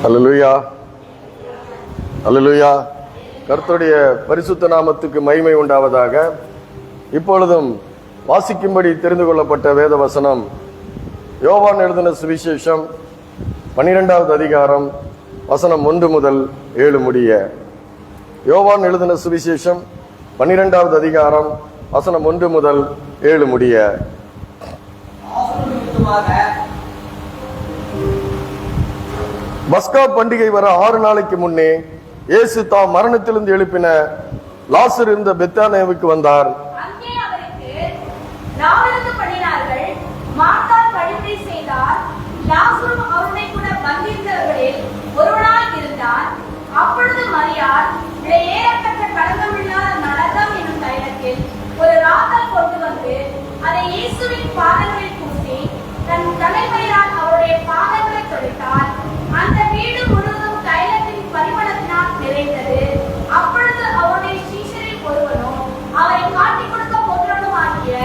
அல்லேலூயா, அல்லேலூயா. கர்த்தருடைய பரிசுத்த நாமத்துக்கு மகிமை உண்டாவதாக. இப்பொழுதும் வாசிக்கும்படி தெரிந்து கொள்ளப்பட்ட வேத வசனம் யோவான் எழுதின சுவிசேஷம் 12வது அதிகாரம் வசனம் 1 முதல் 7 முடிய. யோவான் எழுதின சுவிசேஷம் 12வது அதிகாரம் வசனம் 1 முதல் 7 முடிய. பஸ்கா பண்டிகை வர 6 நாளைக்கு முன்னே இயேசு தாம் மரணத்திலிருந்து எழுப்பின லாசர் இருந்த பெத்தானியாவுக்கு வந்தார். அப்பொழுது மரியாள் விலையேறப்பட்ட களங்கமில்லாத நலதம் என்னும் தைலத்தில் ஒரு ராத்தல் கொண்டு வந்து அதை இயேசுவின் பாதங்களில் பூசி தன் தலைமையினால் அவருடைய பாதங்களை தொடைத்தாள். அந்த வீடு முழுவதும் தைலத்தின் பரிமளத்தினால் நிறைந்தது. அப்பொழுது அவருடைய சீஷரில் ஒருவனும் அவரை காட்டிக் கொடுக்க போன்றவனும் ஆகிய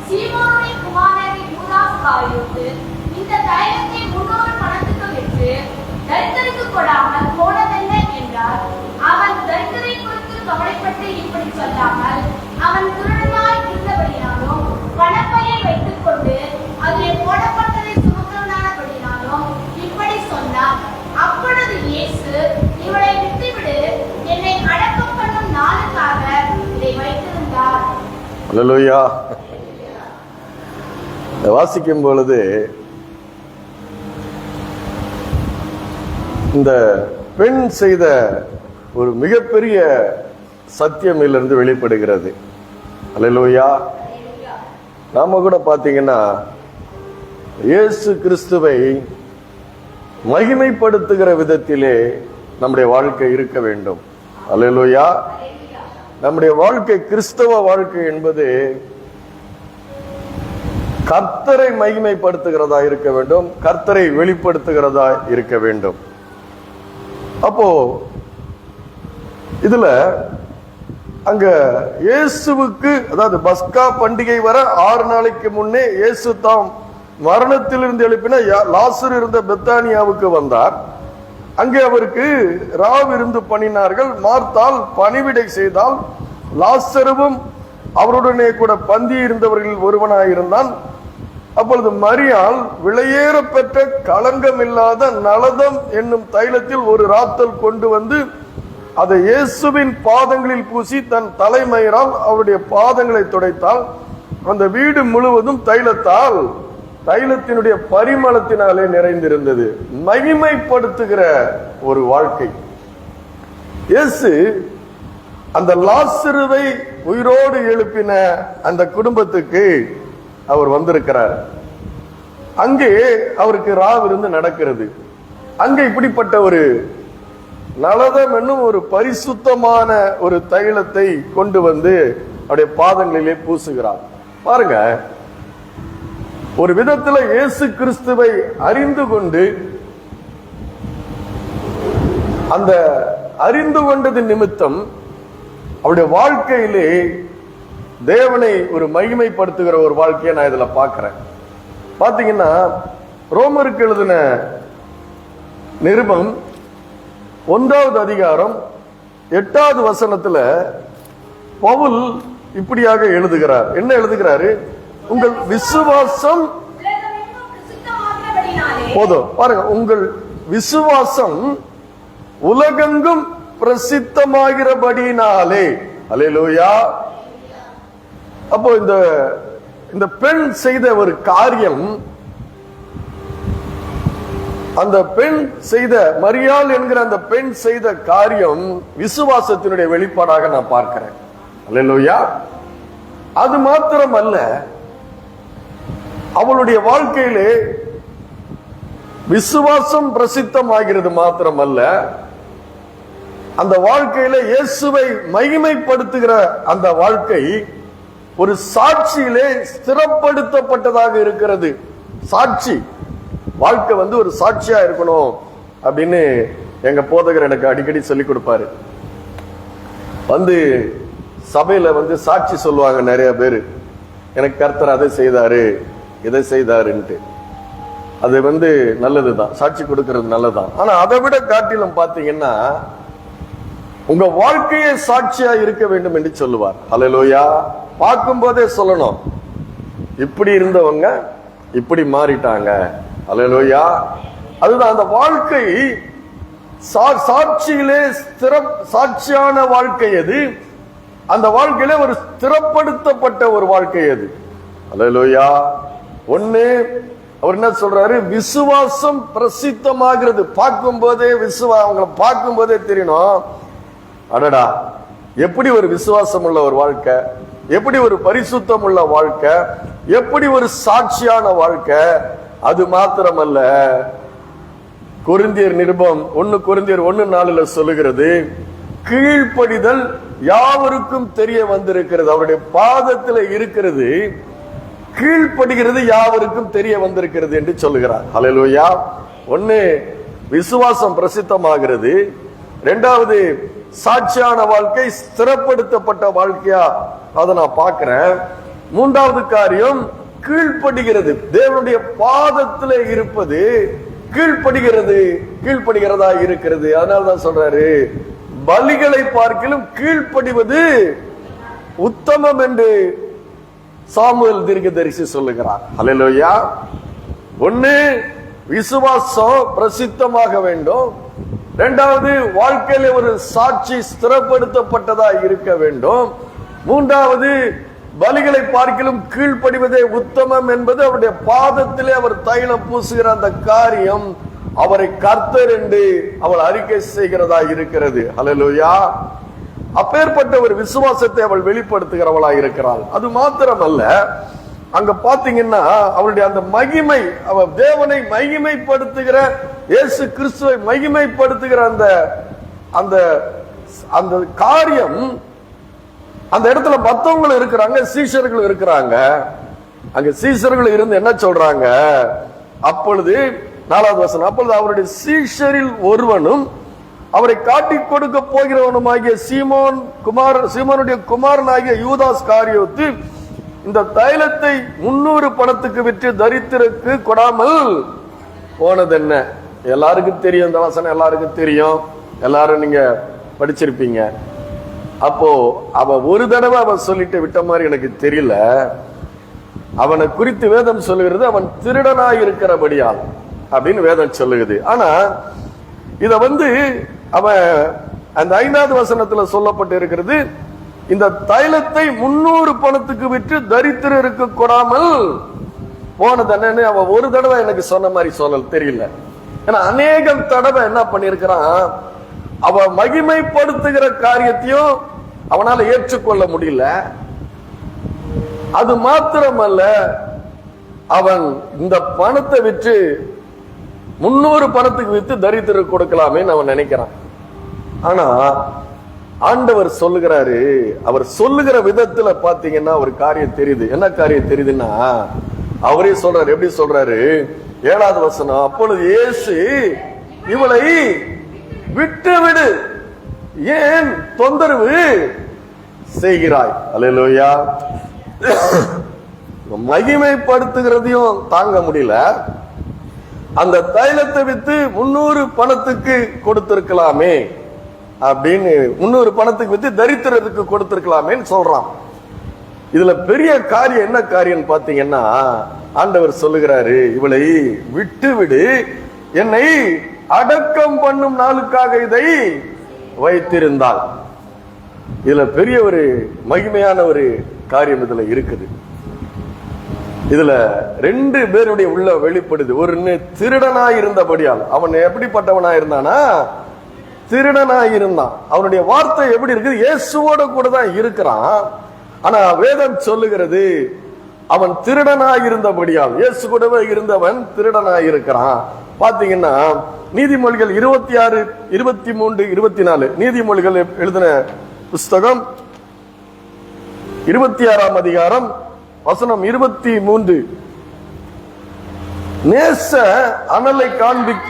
சீமோனுடைய குமாரனின் யூதாஸ் காரியோத்து இந்த தைலத்தை 300 பணத்துக்கு விற்று தரித்திரருக்கு கொடாமல் போனதென்ன என்றார். அவன் தரித்திரை குறித்து கவலைப்பட்டு இப்படி சொல்லாமல் அவன் திருடனாய் இருந்தபடினாலும் பணப்பையை வைத்துக் கொண்டு அதில் போடப்பட்டதை சுமக்கிறவனானபடினாலும் இப்படி சொன்னார். அப்பொழுது இயேசு, இவளை விட்டுவிடு, என்னை அடக்கம் பண்ணும் நாளுக்காக இதை வைத்திருந்தார். அல்லேலூயா. வாசிக்கும் பொழுது இந்த பெண் செய்த ஒரு மிகப்பெரிய சத்தியம் இதிலிருந்து வெளிப்படுகிறது. அல்லேலூயா. நாம கூட பாத்தீங்கன்னா இயேசு கிறிஸ்துவை மகிமைப்படுத்துகிற விதத்திலே நம்முடைய வாழ்க்கை இருக்க வேண்டும். அல்லேலூயா. நம்முடைய வாழ்க்கை, கிறிஸ்தவ வாழ்க்கை என்பது கர்த்தரை மகிமைப்படுத்துகிறதா இருக்க வேண்டும், கர்த்தரை வெளிப்படுத்துகிறதா இருக்க வேண்டும். அப்போ இதுல அங்க இயேசுவுக்கு, அதாவது பஸ்கா பண்டிகை வர 6 நாளைக்கு முன்னே இயேசு தாம் மரணத்திலிருந்து எழுப்பின லாசர் இருந்த பெத்தானியாவுக்கு வந்தார். அங்கே அவருக்கு ராவிருந்து பண்ணினார்கள். மார்த்தாள் பணிவிடை செய்தால், லாசருவும் அவருடனே கூட பந்தி இருந்தவர்கள் ஒருவனாயிருந்தான். அப்பொழுது மரியாள் விலையேற பெற்ற களங்கமில்லாத நலதம் என்னும் தைலத்தில் ஒரு ராத்தல் கொண்டு வந்து அதை இயேசுவின் பாதங்களில் பூசி தன் தலைமயிரால் அவருடைய பாதங்களை துடைத்தாள். அந்த வீடு முழுவதும் தைலத்தினுடைய பரிமளத்தினாலே நிறைந்திருந்தது. மகிமைப்படுத்துகிற ஒரு வாழ்க்கை. இயேசு அந்த லாசருவை உயிரோடு எழுப்பின அந்த குடும்பத்துக்கு அவர் வந்திருக்கிறார். அங்கே அவருக்கு ராவிருந்து நடக்கிறது. அங்கே இப்படிப்பட்ட ஒரு நலதம் என்னும் ஒரு பரிசுத்தமான ஒரு தைலத்தை கொண்டு வந்து அவருடைய பாதங்களிலே பூசுகிறார். பாருங்க, ஒரு விதத்துல இயேசு கிறிஸ்துவை அறிந்து கொண்டு, அந்த அறிந்து கொண்டது நிமித்தம் அவருடைய வாழ்க்கையிலே தேவனை ஒரு மகிமைப்படுத்துகிற ஒரு வாழ்க்கையை நான் இதுல பார்க்கிறேன். பாத்தீங்கன்னா ரோமருக்கு எழுதின நிருபம் 1வது அதிகாரம் 8வது வசனத்துல பவுல் இப்படியாக எழுதுகிறார். என்ன எழுதுகிறாரு? உங்கள் விசுவாசம் போதும். பாருங்க, உங்கள் விசுவாசம் உலகெங்கும் பிரசித்தமாகிறபடினாலே. அல்லேலூயா. அப்போ இந்த பெண் செய்த ஒரு காரியம், அந்த பெண் செய்த, மரியாள் என்கிற அந்த பெண் செய்த காரியம் விசுவாசத்தினுடைய வெளிப்பாடாக நான் பார்க்கிறேன். அல்லேலூயா. அது மாத்திரம் அல்ல, அவளுடைய வாழ்க்கையிலே விசுவாசம் பிரசித்தமாகிறது மாத்திரம் அல்ல, அந்த வாழ்க்கையில இயேசுவை மகிமைப்படுத்துகிற அந்த வாழ்க்கை ஒரு சாட்சியிலே ஸ்திரப்படுத்தப்பட்டதாக இருக்கிறது. சாட்சி வாழ்க்கை ஒரு சாட்சியா இருக்கணும் அப்படின்னு எங்க போதகர் எனக்கு அடிக்கடி சொல்லிக் கொடுப்பாரு. சபையில சாட்சி சொல்லுவாங்க நிறைய பேரு. எனக்கு கர்த்தர் அதை செய்தாரு, இதை செய்தாருன்ட்டு. அது நல்லதுதான், சாட்சி கொடுக்கிறது நல்லதுதான். ஆனா அதை விட காட்டிலும் பாத்தீங்கன்னா உங்க வாழ்க்கையே சாட்சியா இருக்க வேண்டும் என்று சொல்லுவார். ஹல்லேலூயா. பார்க்கும் போதே சொல்லணும், இப்படி இருந்தவங்க இப்படி மாறிட்டாங்க. ஹல்லேலூயா. அதுதான் அந்த வாழ்க்கை. சாட்சியிலே சாட்சியான வாழ்க்கை எது? அந்த வாழ்க்கையில ஒரு ஸ்திரப்படுத்தப்பட்ட ஒரு வாழ்க்கை எது? ஹல்லேலூயா. ஒண்ணு அவர் என்ன சொல்றாரு, விசுவாசம் பிரசித்தமாகிறது. பார்க்கும் போதே அவங்களை பார்க்கும் போதே தெரியணும், அடடா எப்படி ஒரு விசுவாசம் உள்ள ஒரு வாழ்க்கை, எப்படி ஒரு பரிசுத்தம் உள்ள வாழ்க்கை, எப்படி ஒரு சாட்சியான வாழ்க்கை. அது மாத்திரமல்ல, கொரிந்தியர் நிருபம் 1 கொரிந்தியர் 1:4 சொல்லுகிறது, கீழ்ப்படிதல் யாவருக்கும் தெரிய வந்திருக்கிறது. அவருடைய பாதத்தில் இருக்கிறது, கீழ்ப்படுகிறது யாவருக்கும் தெரிய வந்திருக்கிறது என்று சொல்லுகிறார். ஹல்லேலூயா. ஒன்னு விசுவாசம் பிரசித்தமாகிறது, இரண்டாவது சாட்சியான வாழ்க்கை ஸ்திரப்படுத்தப்பட்ட வாழ்க்கையா அதை நான் பார்க்கிறேன். மூன்றாவது காரியம் கீழ்ப்படுகிறது, தேவனுடைய பாதத்தில் இருப்பது கீழ்ப்படுகிறதா இருக்கிறது. அதனால்தான் சொல்றாரு, பலிகளை பார்க்கிலும் கீழ்ப்படிவது உத்தமம் என்று சாமுவேல் தீர்க்கதரிசி சொல்லுகிறார். ஹல்லேலூயா. ஒன்னு விசுவாசம் பிரசித்தமாக வேண்டும், இரண்டாவது வாழ்க்கையில ஒரு சாட்சி ஸ்திரப்படுத்தப்பட்டதா இருக்க வேண்டும், மூன்றாவது பலிகளை பார்க்கிலும் கீழ்ப்படிவதே உத்தமம் என்பது அவருடைய பாதத்திலே அவர் தைலம் பூசுகிற அந்த காரியம் அவரை கர்த்தர் என்று அவள் அறிக்கை செய்கிறதா இருக்கிறது. ஹல்லேலூயா. அப்பேற்பட்ட ஒரு விசுவாசத்தை அவள் வெளிப்படுத்துகிறவளா இருக்கிறாள். அது மாத்திரமல்ல, அங்க பாத்தீங்கன்னா அவளுடைய அந்த மகிமை, அவள் தேவனை மகிமைப்படுத்துகிற, இயேசு கிறிஸ்துவை மகிமைப்படுத்துகிற அந்த அந்த காரியம், அந்த இடத்துல மத்தவங்களும் இருக்கிறாங்க, சீஷர்கள் இருக்கிறாங்க. அங்க சீஷர்கள் இருந்து என்ன சொல்றாங்க, அப்பொழுது 4வது வசனம், அப்பொழுது அவருடைய சீஷரில் ஒருவனும் அவரை காட்டிக் கொடுக்க போகிறவனுமாகிய சீமோனுடைய குமாரனாகிய யூதாஸ் காரியோத்து இந்த தைலத்தை 300 பணத்துக்கு விற்று தரித்திரருக்கு கொடாமல் போனதென்ன? எல்லாருக்கும் தெரியும், இந்த வசனம் எல்லாருக்கும் தெரியும், எல்லாரும் நீங்க படிச்சிருப்பீங்க. அப்போ அவன் ஒரு தடவை அவன் சொல்லிட்டு விட்ட மாதிரி எனக்கு தெரியல. அவனை குறித்து வேதம் சொல்லுகிறது, அவன் திருடனாய் இருக்கிறபடியால் அப்படின்னு வேதம் சொல்லுகிறது. ஆனா இத அவன் அந்த 5வது வசனத்துல சொல்லப்பட்டு இருக்கிறது, இந்த தைலத்தை 300 பணத்துக்கு விற்று தரித்திரருக்கு கொடாமல் போனதன்னு அவன் ஒரு தடவை எனக்கு சொன்ன மாதிரி சொல்லல் தெரியல. ஏன்னா அநேகம் தடவை என்ன பண்ணிருக்கிறான், அவன் மகிமைப்படுத்துகிற காரியத்தையும் அவனால ஏற்றுக்கொள்ள முடியல. அது மாத்திரமல்ல, அவன் இந்த பணத்தை விற்று 300 பணத்துக்கு வித்து தரித்திரருக்கு கொடுக்கலாமே அவன் நினைக்கிறான். ஆனா ஆண்டவர் சொல்லுகிறாரு, அவர் சொல்லுகிற விதத்துல பாத்தீங்கன்னா ஒரு காரியம் தெரியுது. என்ன காரியம் தெரியுதுன்னா, அவரே சொல்றாரு. எப்படி சொல்றாரு? 7வது வசனம், அப்பொழுது இயேசு இவளை விட்டு விடு, ஏன் தொந்தரவு செய்கிறாய்? அல்லேலூயா. மகிமைப்படுத்துகிறதையும் தாங்க முடியல, அந்த தைலத்தை வித்து 300 பணத்துக்கு கொடுத்திருக்கலாமே அப்படின்னு, 300 பணத்துக்கு வித்து தரித்திரத்துக்கு கொடுத்திருக்கலாமேன்னு சொல்றான். இதுல பெரிய காரியம் என்ன காரியம் பாத்தீங்கன்னா, ஆண்டவர் சொல்லுகிறாரு, இவளை விட்டு விடு, என்னை அடக்கம் பண்ணும் நாளுக்காக இதை வைத்திருந்தாள். இதுல பெரிய ஒரு மகிமையான ஒரு காரியம் இதுல இருக்குது. இதுல 2 பேருடைய உள்ள வெளிப்படுது. ஒரு திருடனாய் இருந்தபடியால், அவன் எப்படிப்பட்டவனா இருந்தானா? திருடனாய் இருந்தான். அவனுடைய வார்த்தை எப்படி இருக்குது? இயேசுவோட கூட தான் இருக்கிறான். ஆனா வேதம் சொல்லுகிறது, அவன் திருடனாய் இருந்தபடியால், இயேசு கூடவே இருந்தவன் திருடனாய் இருக்கிறான். பாத்தீங்கன்னா நீதிமொழிகள் 26, 23, 24, நீதிமொழிகள் எழுதின புஸ்தகம் 26ஆம் அதிகாரம் வசனம் 23, நேச அனலை காண்பிக்க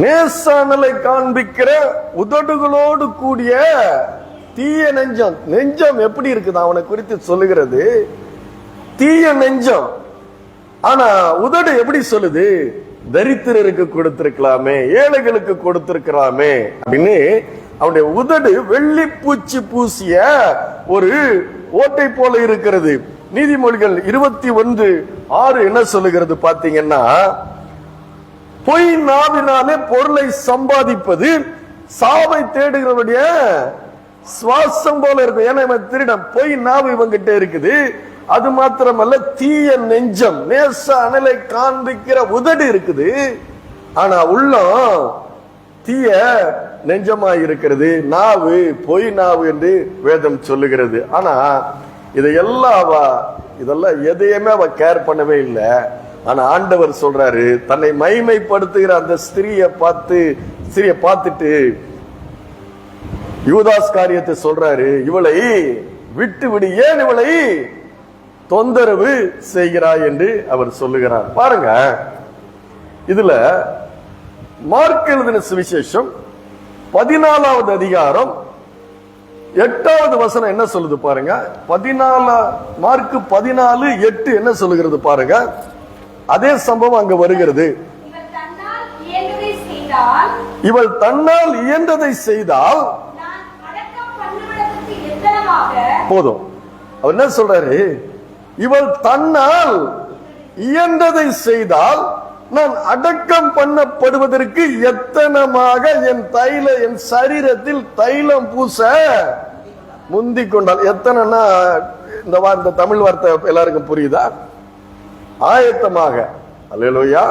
நேச அனலை காண்பிக்கிற உதடுகளோடு கூடிய தீய நெஞ்சம். நெஞ்சம் எப்படி இருக்குது அவனை குறித்து சொல்லுகிறது? தீய நெஞ்சம். ஆனா உதடு எப்படி சொல்லுது? தரித்திரருக்கு கொடுத்திருக்கலாமே, ஏழைகளுக்கு கொடுத்திருக்கலாமே அப்படின்னு. அவனுடைய உதடு வெள்ளி பூச்சி பூசிய ஒரு ஓட்டை போல இருக்கிறது. நீதிமொழிகள் 21:6 என்ன சொல்லுகிறது பாத்தீங்கன்னா, பொய் நாவினாலே பொருளை சம்பாதிப்பது சாவை தேடுகிறவருடைய சுவாசம் போல இருக்கும். ஏன்னா இவன் திருடன், பொய் நாவு இவங்கிட்ட இருக்குது. அது மாத்திரமல்ல, தீய நெஞ்சம், நேச அனலை காண்பிக்கிற உதடு இருக்குது. ஆனா உள்ளம் தீய நெஞ்சமா இருக்கிறது. நாவு பொய் நாவு என்று வேதம் சொல்லுகிறது. ஆனா இதெல்லாம் எதையுமே அவ கேர் பண்ணவே இல்லை. ஆனா ஆண்டவர் சொல்றாரு, தன்னை மைமைப்படுத்துகிற அந்த ஸ்திரியை பார்த்துட்டு யூதாஸ் காரியத்தை சொல்றாரு, இவளை விட்டு விடு, ஏன் இவளை தொந்தரவு செய்கிறாய் என்று அவர் சொல்லுகிறார். பாருங்க, இதுல மார்க் எழுதின சுவிசேஷம் 14வது அதிகாரம் 8வது வசனம் என்ன சொல்லுது பாருங்க. மார்க் 14:8 என்ன சொல்லுகிறது பாருங்க. அதே சம்பவம் அங்க வருகிறது. இவள் தன்னால் இயன்றதை செய்தால் போதும். அவர் என்ன சொல்றாரு? இவள் தன்னால் இயன்றதை செய்தால் நான் அடக்கம் பண்ணப்படுவதற்கு எத்தனமாக என் சரீரத்தில் தைலம் பூச முந்தி கொண்டாள். எத்தனைன்னா இந்த தமிழ் வார்த்தை எல்லாருக்கும் புரியுதா? ஆயத்தமாக. அல்லேலூயா.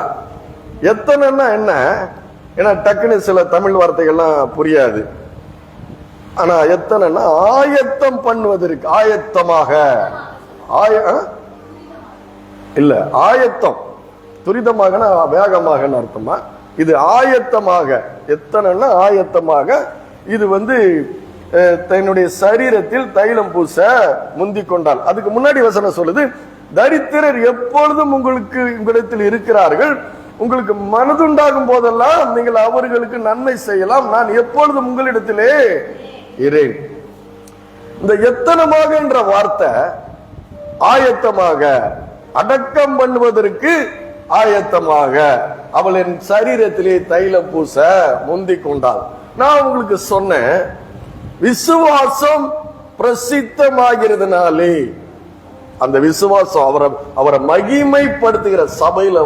எத்தனைன்னா என்ன? ஏன்னா டக்குன்னு சில தமிழ் வார்த்தைகள்லாம் புரியாது. ஆனா எத்தனைன்னா ஆயத்தம் பண்ணுவதற்கு, ஆயத்தமாக. இல்ல, ஆயத்தம் துரிதமாக வேகமாக அர்த்தமா? இது ஆயத்தமாக. எத்தனைன்னா ஆயத்தமாக. இது தன்னுடைய சரீரத்தில் தைலம் பூச முந்தி கொண்டாள். அதுக்கு முன்னாடி வசனம் சொல்லுது, தரித்திரர் எப்பொழுதும் உங்களிடத்தில் இருக்கிறார்கள், உங்களுக்கு மனதுண்டாகும் போதெல்லாம் நீங்கள் அவர்களுக்கு நன்மை செய்யலாம், நான் எப்பொழுதும் உங்களிடத்திலே இரேன். இந்த எத்தனமாக என்ற வார்த்தை ஆயத்தமாக, அடக்கம் பண்ணுவதற்கு ஆயத்தமாக, அவள் என் சரீரத்திலே தைலம் பூச முந்தி கொண்டாள். நான் உங்களுக்கு சொன்னேன், விசுவாசம் பிரசித்தமாகிறதுனாலே, அந்த விசுவாசம் அவரை மகிமைப்படுத்துகிற சபையில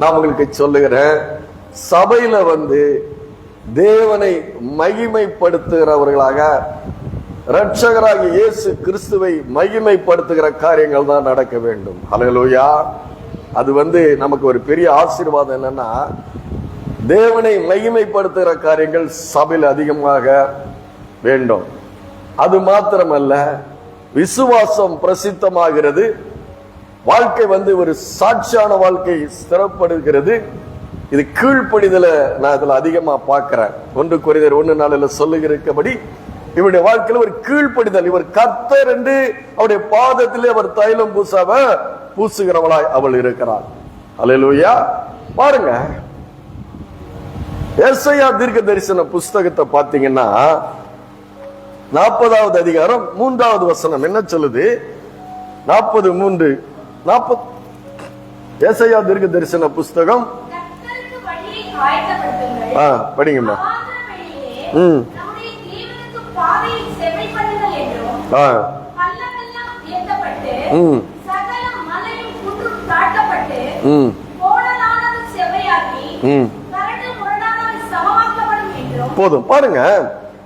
நான் உங்களுக்கு சொல்லுகிறேன், சபையில தேவனை மகிமைப்படுத்துகிறவர்களாக, இரட்சகராகிய இயேசு கிறிஸ்துவை மகிமைப்படுத்துகிற காரியங்கள் தான் நடக்க வேண்டும். ஹல்லேலூயா. அது நமக்கு ஒரு பெரிய ஆசீர்வாதம். என்னன்னா, தேவனை மகிமைப்படுத்துகிற காரியங்கள் சபையில் அதிகமாக வேண்டும். அது மாத்திரமல்ல, விசுவாசம் பிரசித்தமாகிறது, வாழ்க்கை ஒரு சாட்சியான வாழ்க்கை ஸ்திரப்படுகிறது. இது கீழ்ப்படிதலை நான் இதுல அதிகமா பார்க்கிறேன். 1 கொரிந்தியர் 1:4 சொல்லுகிறபடி இவருடைய வாழ்க்கையில் ஒரு கீழ்ப்படிதல். இவர் கர்த்தர் என்று அவருடைய பாதத்திலே அவர் தைலம் பூசுகிறவளாய் அவள் இருக்கிறாள். அல்லேலூயா. பாருங்க, ஏசாயா தீர்க்க தரிசன புஸ்தகத்தை பாத்தீங்கன்னா 40வது அதிகாரம் 3வது வசனம் என்ன சொல்லுது? 40:3 ஏசாயா தீர்க்க தரிசன புஸ்தகம். படிங்கம்மா. போதும். பாருங்க,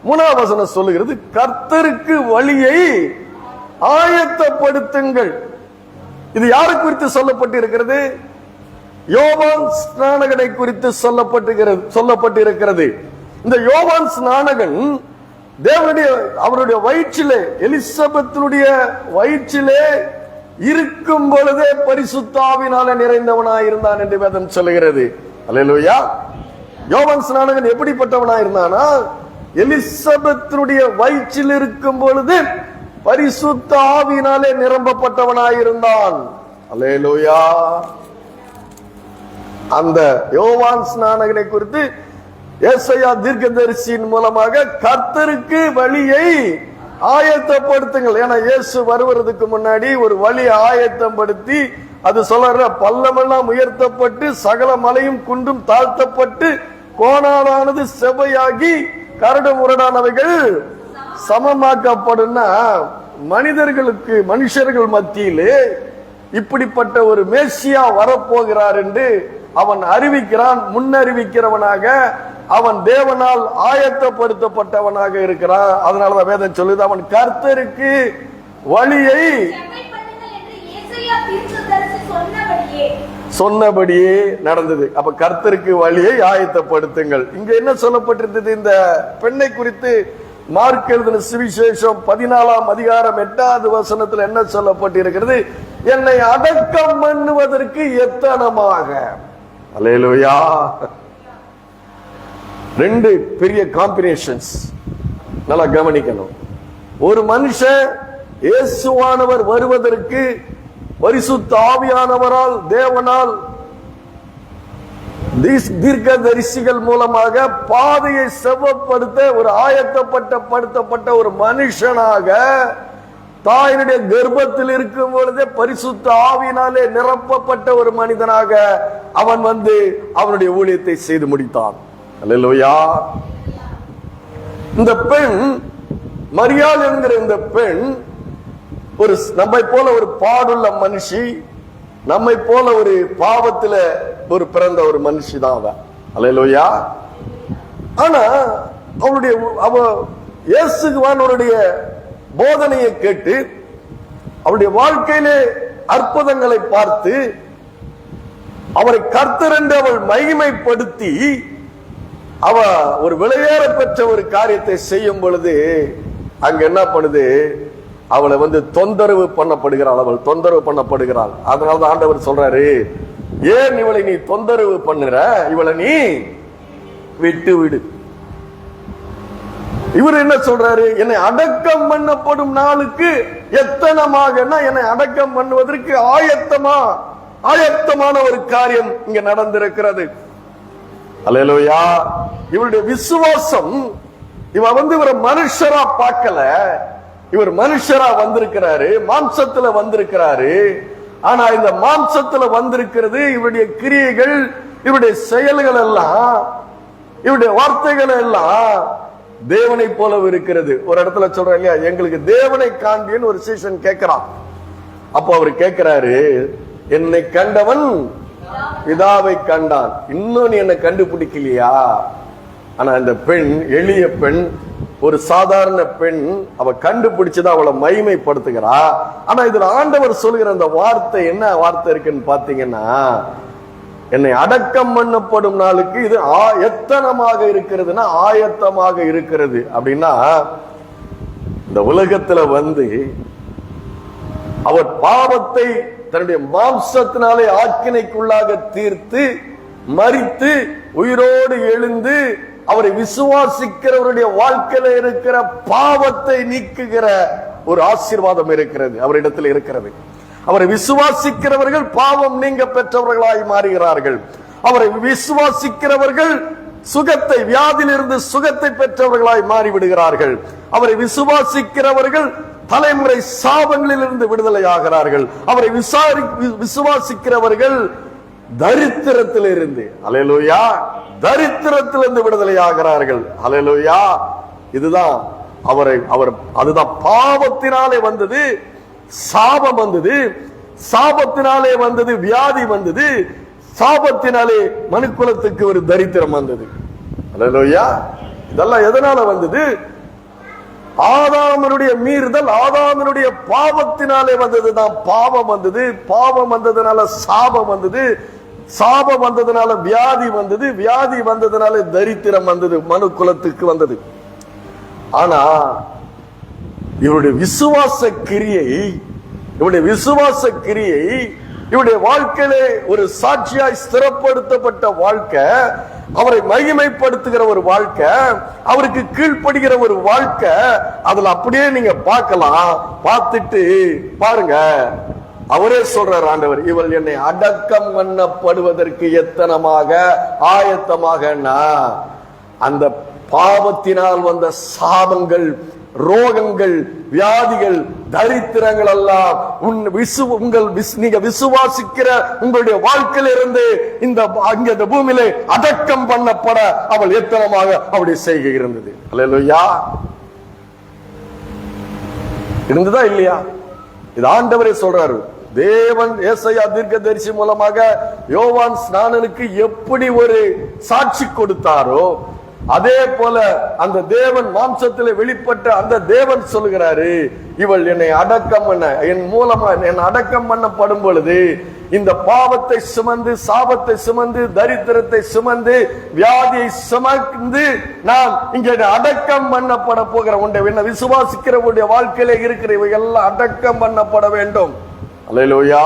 3வது வசனம் சொல்லுகிறது, கர்த்தருக்கு வழியை ஆயத்தப்படுத்துங்கள். இது யாரை குறித்து சொல்லப்பட்டிருக்கிறது? யோவான் ஸ்நானகனை குறித்து சொல்லப்பட்டிருக்கிறது. இந்த யோவான் ஸ்நானகன் அவருடைய வயிற்றிலே, எலிசபெத்தினுடைய வயிற்றிலே இருக்கும் பொழுதே பரிசுத்த ஆவியினால நிறைந்தவனாயிருந்தான் என்று வேதம் சொல்லுகிறது. அல்லேலூயா. யோவான் ஸ்நானகன் எப்படிப்பட்டவனாயிருந்தானா? எலிசபெத்தினுடைய வயிற்றில் இருக்கும் பொழுது பரிசுத்த ஆவியினாலே நிரம்பப்பட்டவனாயிருந்தான். அல்லேலூயா. அந்த யோவான் ஸ்நானகனை குறித்து ஏசாயா தீர்க்கதரிசியின் மூலமாக கர்த்தருக்கு வழியை ஆயத்தப்படுத்துங்கள். ஏன்னா இயேசு வருவதற்கு முன்னாடி ஒரு வழி ஆயத்தம் படுத்தி, அது சொல்ற பள்ளமெல்லாம் உயர்த்தப்பட்டு சகல மலையும் குண்டும் தாழ்த்தப்பட்டு கோணாலானது செவ்வையாகி கரடு முரடானவைகள் சமமாக்கப்படும்னா, மனுஷர்கள் மத்தியிலே இப்படிப்பட்ட ஒரு மேசியா வரப்போகிறார் என்று அவன் அறிவிக்கிறான். முன்னறிவிக்கிறவனாக அவன் தேவனால் ஆயத்தப்படுத்தப்பட்டவனாக இருக்கிறான். அதனாலதான் வேதம் சொல்லுது, அவன் கர்த்தருக்கு வழியை சொன்னபடியே நடந்தது. அப்ப கர்த்தருக்கு வழியை ஆயத்தப்படுத்துங்கள். இங்க என்ன சொல்லப்பட்டிருந்தது? இந்த பெண்ணை குறித்து மார்க் எழுதின சுவிசேஷம் 14ஆம் அதிகாரம் 8வது வசனத்தில் என்ன சொல்லப்பட்டிருக்கிறது? என்னை அடக்கம் பண்ணுவதற்கு எத்தனமாக. அல்லேலூயா. ரெண்டு பெரிய காம்பினேஷன்ஸ் நல்லா கவனிக்கணும். ஒரு மனுஷன் இயேசுவானவர் வருவதற்கு பரிசுத்த ஆவியானவரால் தேவனால் தீர்க்கதரிசிகள் மூலமாக பாதையை செவ்வப்படுத்த ஒரு ஆயத்தப்பட்ட ஒரு மனுஷனாக தாயினுடைய கர்ப்பத்தில் இருக்கும் பொழுதே பரிசுத்த ஆவியினாலே நிரப்பப்பட்ட ஒரு மனிதனாக அவன் வந்து அவனுடைய ஊழியத்தை செய்து முடித்தான். அல்லேலூயா. இந்த பெண் மரியாள் என்கிற இந்த பெண் ஒரு நம்மை போல ஒரு பாடுள்ள மனுஷி, நம்மை போல ஒரு பாவத்துல ஒரு பிறந்த ஒரு மனுஷி தான் அவ. அல்லேலூயா. ஆனா அவ இயேசுவானுடைய போதனையை கேட்டு அவருடைய வாழ்க்கையிலே அற்புதங்களை பார்த்து அவரை கர்த்தர் என்று அவள் மகிமைப்படுத்தி அவ ஒரு விலையேற பெற்ற ஒரு காரியத்தை செய்யும் பொழுது அங்க என்ன பண்ணுது? அவளை வந்து தொந்தரவு பண்ணப்படுகிறாள். அவள் தொந்தரவு பண்ணப்படுகிறாள். அதனாலதான் ஆண்டவர் சொல்றாரு, ஏன் இவளை நீ தொந்தரவு பண்ணுற? இவளை நீ விட்டு விடு. இவர் என்ன சொல்றாரு? என்னை அடக்கம் பண்ணப்படும் நாளுக்கு எத்தனமாக, என்னை அடக்கம் பண்ணுவதற்கு ஆயத்தமான ஒரு காரியம் இங்க நடந்திருக்கிறது. அல்லேலூயா. இவருடைய விசுவாசம், இவ வந்து இவரை மனுஷரா பார்க்கல, இவர் மனுஷரா வந்திருக்கிறாரு, மாம்சத்துல வந்திருக்கிறாரு. ஆனா இந்த மாம்சத்துல வந்திருக்கிறது இவருடைய கிரியைகள், இவருடைய செயல்கள் எல்லாம், இவருடைய வார்த்தைகள் எல்லாம் தேவனை போல இருக்கிறது. ஒரு இடத்துல சொல்ற இல்லையா, எங்களுக்கு தேவனை காண்பின்னு ஒரு சீசன் கேட்கிறான். அப்ப அவர் கேட்கிறாரு, என்னை கண்டவன் பிதாவை கண்டான், இன்னும் நீ என்னை கண்டுபிடிக்கலையா? ஆனா இந்த பெண், எளிய பெண், ஒரு சாதாரண பெண், அவ கண்டுபிடிச்சுதான் அவளை மகிமைப்படுத்துகிறா. ஆனா இதுல ஆண்டவர் சொல்கிற அந்த வார்த்தை என்ன வார்த்தை இருக்குன்னு பாத்தீங்கன்னா, என்னை அடக்கம் பண்ணப்படும் நாளுக்கு இது எத்தனமாக இருக்கிறதுனா ஆயத்தமாக இருக்கிறது. அப்படின்னா இந்த உலகத்துல வந்து அவர் பாவத்தை தன்னுடைய மாம்சத்தினாலே ஆக்கினைக்குள்ளாக தீர்த்து மரித்து உயிரோடு எழுந்து அவரை விசுவாசிக்கிறவருடைய வாழ்க்கையில இருக்கிற பாவத்தை நீக்குகிற ஒரு ஆசீர்வாதம் இருக்கிறது, அவரிடத்தில் இருக்கிறது. அவரை விசுவாசிக்கிறவர்கள் பாவம் நீங்க பெற்றவர்களாய் மாறுகிறார்கள். அவரை விசுவாசிக்கிறவர்கள் சுகத்தை, வியாதியிலிருந்து சுகத்தை பெற்றவர்களாய் மாறிவிடுகிறார்கள். அவரை விசுவாசிக்கிறவர்கள் தலைமுறை சாபங்களிலிருந்து விடுதலை ஆகிறார்கள். அவரை விசுவாசிக்கிறவர்கள் தரித்திரத்திலிருந்து, அல்லேலூயா, தரித்திரத்திலிருந்து விடுதலை ஆகிறார்கள். அல்லேலூயா. இதுதான் அதுதான் பாவத்தினாலே வந்தது சாபம் வந்தது, சாபத்தினாலே வந்தது வியாதி வந்தது, சாபத்தினாலே மனுக்குலத்துக்கு ஒரு தரித்திரம் வந்தது. அல்லேலூயா. இதெல்லாம் எதனால வந்தது? ஆதாமனுடைய மீறுதல், ஆதாமனுடைய பாவத்தினாலே வந்ததுதான் பாவம் வந்தது. பாவம் வந்ததுனால சாபம் வந்தது, சாபம் வந்ததுனால வியாதி வந்தது, வியாதி வந்ததுனால தரித்திரம் வந்தது, மனு குலத்துக்கு வந்தது. ஆனா இவருடைய விசுவாச கிரியை, இவருடைய வாழ்க்கையிலே ஒரு சாட்சியாய் ஸ்திரப்படுத்தப்பட்ட வாழ்க்கை, அவரை மகிமைப்படுத்துகிற ஒரு வாழ்க்கை, அவருக்கு கீழ்ப்படுகிற ஒரு வாழ்க்கை, அதுல அப்படியே நீங்க பார்க்கலாம். பார்த்துட்டு பாருங்க, அவரே சொல்றார் ஆண்டவர், இவள் என்னை அடக்கம் பண்ணப்படுவதற்கு எத்தனமாக ஆயத்தமாக. அந்த பாவத்தினால் வந்த சாபங்கள், ரோகங்கள், வியாதிகள், தரித்திரங்கள் எல்லாம் நீங்க விசுவாசிக்கிற உங்களுடைய வாழ்க்கையில இருந்து இந்த பூமியிலே அடக்கம் பண்ணப்பட அவள் எத்தனமாக அவருடைய செய்கை இருந்தது. அல்லேலூயா. இருந்ததா இல்லையா? இது ஆண்டவரே சொல்றாரு. தேவன் ஏசாயா தீர்க்கதரிசி மூலமாக யோவான் ஸ்நானனுக்கு எப்படி ஒரு சாட்சி கொடுத்தாரோ, அதே போல அந்த தேவன் மாம்சத்தில் வெளிப்பட்ட அந்த தேவன் சொல்லுகிறாரு, இவள் என்னை அடக்கம் பண்ண, என் மூலமா என் அடக்கம் பண்ணப்படும் பொழுது இந்த பாவத்தை சுமந்து, சாபத்தை சுமந்து, தரித்திரத்தை சுமந்து, வியாதியை சுமந்து நான் இங்க அடக்கம் பண்ணப்பட போகிற உண்டை என்ன விசுவாசிக்கிறவருடைய வாழ்க்கையில இருக்கிற இவையெல்லாம் அடக்கம் பண்ணப்பட வேண்டும். அல்லேலூயா.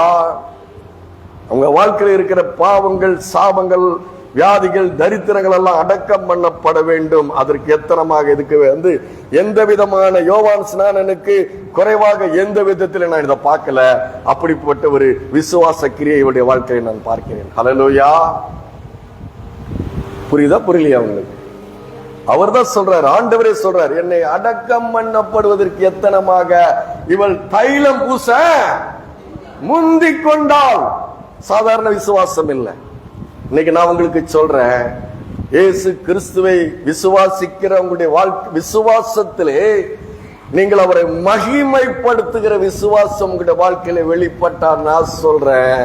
உங்க வாழ்க்கையில் இருக்கிற பாவங்கள், சாபங்கள், வியாதிகள், தரித்திரங்கள் எல்லாம் அடக்கம் பண்ணப்பட வேண்டும். அதற்கு எத்தனமாக இதுக்கு எந்த விதமான யோவான் ஸ்நானனுக்கு குறைவாக எந்த விதத்தில் நான் இதை பார்க்கல. அப்படிப்பட்ட ஒரு விசுவாச கிரியை இவருடைய வாழ்க்கையை நான் பார்க்கிறேன். ஹல்லேலூயா. புரியுதா புரியலையா உங்களுக்கு? அவர் தான் சொல்றார், ஆண்டவரே சொல்றார், என்னை அடக்கம் பண்ணப்படுவதற்கு எத்தனமாக இவள் தைலம் பூச முந்திக் கொண்டாள். சாதாரண விசுவாசம் இல்லை. இன்னைக்கு நான் உங்களுக்கு சொல்றேன், இயேசு கிறிஸ்துவை விசுவாசிக்கிற உங்களுடைய வாழ்க்கை விசுவாசத்திலே நீங்கள் அவரை மகிமைப்படுத்துகிற விசுவாசம் உங்களுடைய வாழ்க்கையில வெளிப்பட்டார், நான் சொல்றேன்,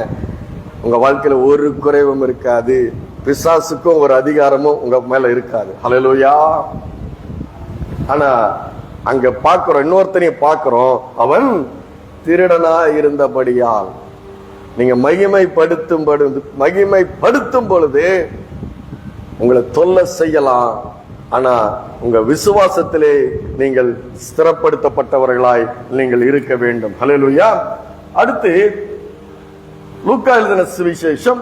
உங்க வாழ்க்கையில ஒரு குறைவும் இருக்காது. பிசாசுக்கும் ஒரு அதிகாரமும் உங்க மேல இருக்காது. ஹல்லேலூயா. ஆனா அங்க பாக்குறோம், இன்னொருத்தனையும் பாக்குறோம், அவன் திருடனா இருந்தபடியால். நீங்க மகிமைப்படுத்தும் பொழுது உங்களை தொல்லை செய்யலாம். ஆனா உங்க விசுவாசத்திலே நீங்கள் ஸ்திரப்படுத்தப்பட்டவர்களாய் நீங்கள் இருக்க வேண்டும். ஹல்லேலூயா. அடுத்து லூக்கா எழுதின சுவிசேஷம்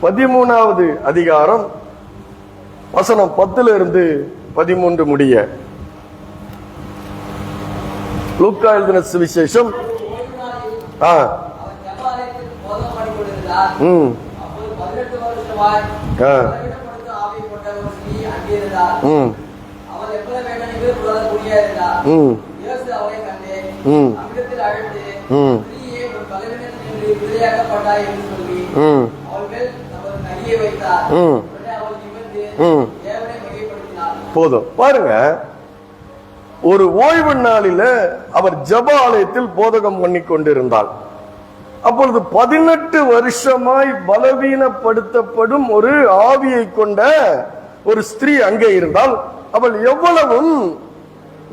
13வது அதிகாரம் வசனம் 10-13 முடிய. லூக்கா எழுதின சுவிசேஷம் போதும் பாருங்க. ஒரு ஓய்வு நாளில அவர் ஜெப ஆலயத்தில் போதகம் பண்ணி கொண்டிருந்தாள். அப்பொழுது 18 வருஷமாய் பலவீனப்படுத்தப்படும் ஒரு ஆவியை கொண்ட ஒரு ஸ்திரீ அங்கே இருந்தால், அவள் எவ்வளவும்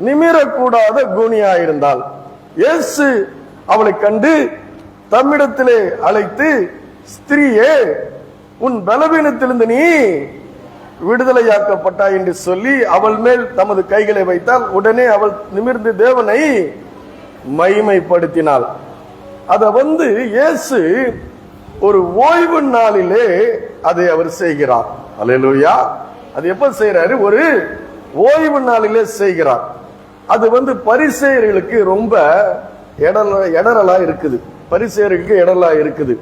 நிமிரக்கூடாத கூனியாயிருந்தாள். இயேசு அவளை கண்டு தம்மிடத்திலே அழைத்து, ஸ்திரீயே, உன் பலவீனத்திலிருந்து நீ விடுதலையாக்கப்பட்டாய் என்று சொல்லி அவள் மேல் தமது கைகளை வைத்தால், உடனே அவள் நிமிர்ந்து தேவனை மகிமைப்படுத்தினாள். அத இயேசு ஒரு ஓய்வு நாளிலே அதை அவர் செய்கிறார். அல்லேலூயா. அது எப்ப செய்யறாரு? ஒரு ஓய்வு நாளிலே செய்கிறார். அது பரிசேயர்களுக்கு ரொம்ப இடரலா இருக்குது. பரிசேயர்களுக்கு இடரலா இருக்குது.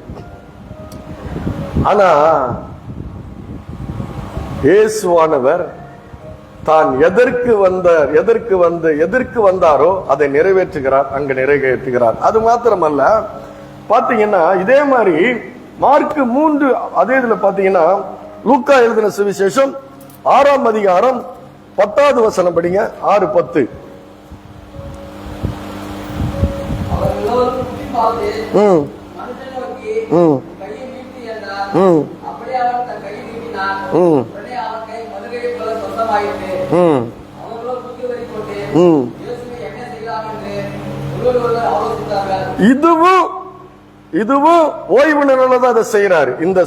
ஆனா இயேசுவானவர் தான் எதற்கு வந்தாரோ அதை நிறைவேற்றுகிறார், அங்க நிறைவேற்றுகிறார். அது மாத்திரமல்ல, பாத்தீங்கன்னா இதே மாதிரி மார்க் 3 அதே இதுல பாத்தீங்கன்னா லூக்கா எழுதின சுவிசேஷம் 6ஆம் அதிகாரம் 10வது வசனம் படிங்க. 6:10. இதுவும் ஓய்வு நாளில் தான் அதை செய்யறாரு. இந்த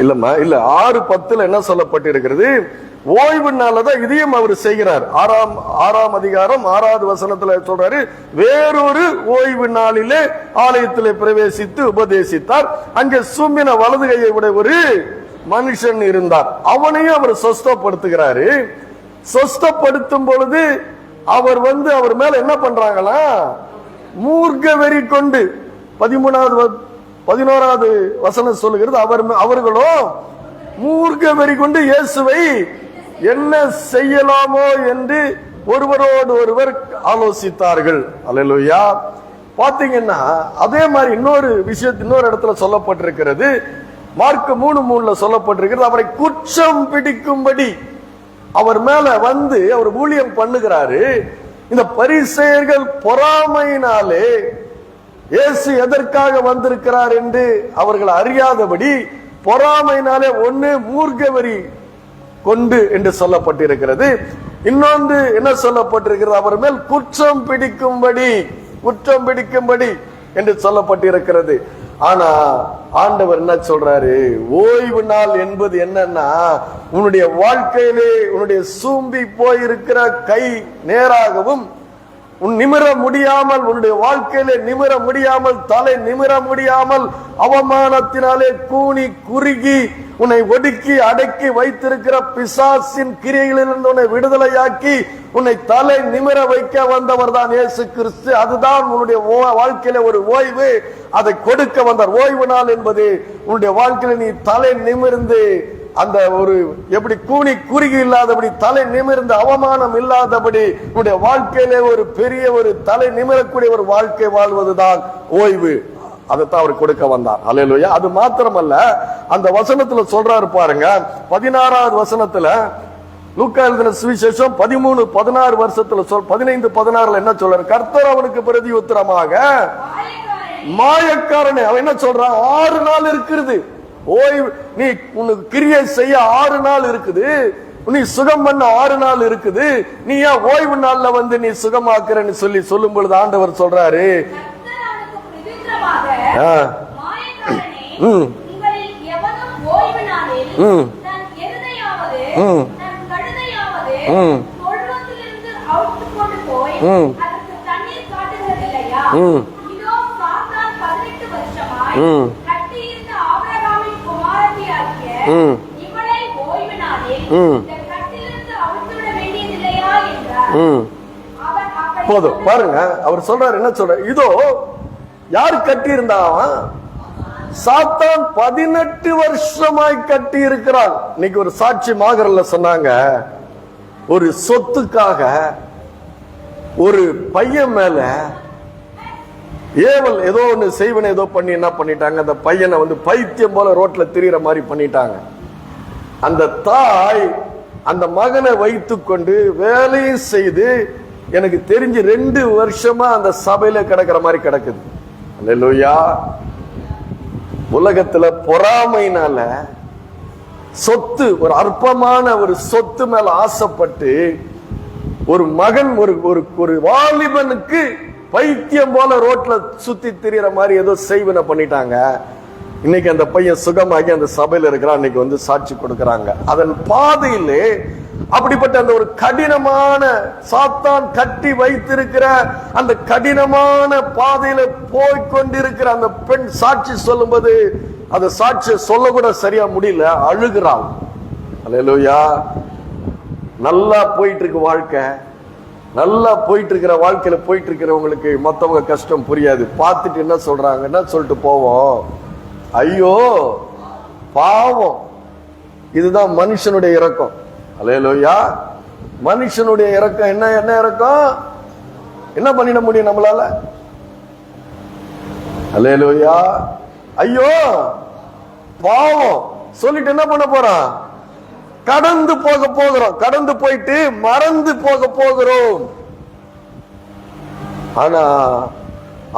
இல்லம்மா, இல்ல 6:10 என்ன சொல்லப்பட்டிருக்கிறது? ஓய்வு நாளில் தான் இதையும் அவர் செய்கிறார். 6ஆம் அதிகாரம் 6வது வசனத்துல சொல்றாரு, வேறொரு ஓய்வு நாளிலே ஆலயத்திலே பிரவேசித்து உபதேசித்தார். அங்கே சும்மின வலது கையை உடைய ஒரு மனுஷன் இருந்தார். அவனையும் அவர் சொஸ்தப்படுத்துகிறாரு. சொஸ்தப்படுத்தும் பொழுது அவர் அவர் மேல என்ன பண்றாங்களா? மூர்க்க வெறி கொண்டு 13வது 11வது வசனம் சொல்லுகிறது, அவர்களோ மூர்க்க வெறி கொண்டு இயேசுவை என்ன செய்யலாமோ என்று ஒருவரோடு ஒருவர் ஆலோசித்தார்கள். அல்லேலூயா. பாத்தீங்கன்னா அதே மாதிரி இன்னொரு இடத்துல சொல்லப்பட்டிருக்கிறது. மார்க் 3:3 சொல்லப்பட்டிருக்கிறது, அவரை குற்றம் பிடிக்கும்படி அவர் மேல வந்து அவர் ஊழியம் பண்ணுகிறாரு. இந்த பரிசேயர்கள் பொறாமையினாலே இயேசு எதற்காக வந்திருக்கிறார் என்று அவர்கள் அறியாதபடி பொறாமையினாலே ஒன்னு மூர்க்கவெறி கொண்டு என்று சொல்லப்பட்டிருக்கிறது. இன்னொன்று என்ன சொல்லப்பட்டிருக்கிறது, அவர் மேல் குற்றம் பிடிக்கும்படி என்று சொல்லப்பட்டிருக்கிறது. ஆனா ஆண்டவர் என்ன சொல்றாரு, ஓய்வு நாள் என்பது என்னன்னா, உன்னுடைய வாழ்க்கையிலே உன்னுடைய சூம்பி போயிருக்கிற கை நேராகவும், உன் நிமிர முடியாமல் உன்னுடைய வாழ்க்கையிலே நிமிர முடியாமல் தலை நிமிர முடியாமல் அவமானத்தினாலே கூனி குறுகி உன்னை ஒடுக்கி அடக்கி வைத்திருக்கிற பிசாசின் கிரியைகளிலிருந்து உன்னை விடுதலையாக்கி உன்னை தலை நிமிர வைக்க வந்தவர் தான் இயேசு கிறிஸ்து. அதுதான் உன்னுடைய வாழ்க்கையில ஒரு ஓய்வு, அதை கொடுக்க வந்தார். ஓய்வு நாள் என்பது உன்னுடைய வாழ்க்கையில நீ தலை நிமிர்ந்து அந்த ஒரு எப்படி கூனி குறுகி இல்லாதபடி தலை நிமிர்ந்து அவமானம் இல்லாதபடி உன்னுடைய வாழ்க்கையிலே ஒரு பெரிய ஒரு தலை நிமிரக்கூடிய ஒரு வாழ்க்கை வாழ்வதுதான் ஓய்வு. அதைத்தான் அவர் கொடுக்க வந்தார். அல்லேலூயா. அது மாத்திரமல்ல, அந்த வசனத்துல சொல்றாரு பாருங்க, 16வது வசனத்துல லூக்கா எழுதின சுவிசேஷம் 13:16 வருஷத்துல 15:16 என்ன சொல்றாரு, கர்த்தர் அவனுக்கு பிரதி உத்தரமாக, மாயக்காரனே, அவன் என்ன சொல்றான், 6 நாள் இருக்குது ஓய்வு, நீ உனக்கு கிரியை செய்ய 6 நாள் இருக்குது, நீ சுகம் பண்ண 6 நாள் இருக்குது, நீ ஏன் ஓய்வு நாள்ல வந்து நீ சுகமாக்குறன்னு சொல்லும் பொழுது ஆண்டவர் சொல்றாரு, போதும் பாருங்க. அவர் சொல்றாரு, என்ன சொல்றாரு, இதோ யார் கட்டி இருந்தான், சாத்தான் 18 வருஷமாய் கட்டி இருக்கிறான். இன்னைக்கு ஒரு சாட்சி மாகரல்ல சொன்னாங்க, ஒரு சொத்துக்காக ஒரு பையன் மேல ஏவல் ஏதோ ஒண்ணு செய்வன ஏதோ பண்ணி என்ன பண்ணிட்டாங்க, அந்த பையனை வந்து பைத்தியம் போல ரோட்ல திரியிற மாதிரி பண்ணிட்டாங்க. அந்த தாய் அந்த மகனை வைத்துக் கொண்டு வேலையும் செய்து எனக்கு தெரிஞ்சு 2 வருஷமா அந்த சபையில கிடக்கிற மாதிரி கிடக்குது. அல்லேலூயா. உலகத்துல பொறாமையினால சொத்து, ஒரு அற்பமான ஒரு சொத்து மேல ஆசைப்பட்டு ஒரு மகன் ஒரு வாலிபனுக்கு பைத்தியம் போல ரோட்ல சுத்தி திரியிற மாதிரி ஏதோ செய்வன பண்ணிட்டாங்க. இன்னைக்கு அந்த பையன் சுகமாகி அந்த சபையில இருக்கிறான். இன்னைக்கு வந்து சாட்சி கொடுக்கறாங்க. அதன் பாதையிலே அப்படிப்பட்ட அந்த ஒரு கடினமான சாத்தான் கட்டி வைத்திருக்கிற அந்த கடினமான பாதையில போய்கொண்டிருக்கிற அந்த பெண் சாட்சி சொல்லும்போது அந்த சாட்சியை சொல்ல கூட சரியா முடியல, அழுகிறாள். அல்லேலூயா. நல்லா போயிட்டு இருக்கு வாழ்க்கை, நல்லா போயிட்டு இருக்கிற வாழ்க்கையில போயிட்டு இருக்கிறவங்களுக்கு மத்தவங்க கஷ்டம் புரியாது. பார்த்துட்டு என்ன சொல்றாங்க, என்ன சொல்லிட்டு போவோம், ஐயோ பாவம். இதுதான் மனுஷனுடைய இரக்கம். அல்லேலூயா. மனுஷனுடைய இரக்கம் என்ன இரக்கம், என்ன பண்ணிட முடியும் நம்மளால? அல்லேலூயா. ஐயோ பாவம் சொல்லிட்டு என்ன பண்ண போறான், கடந்து போகிறோம், கடந்து போயிட்டு மறந்து போகிறோம். ஆனா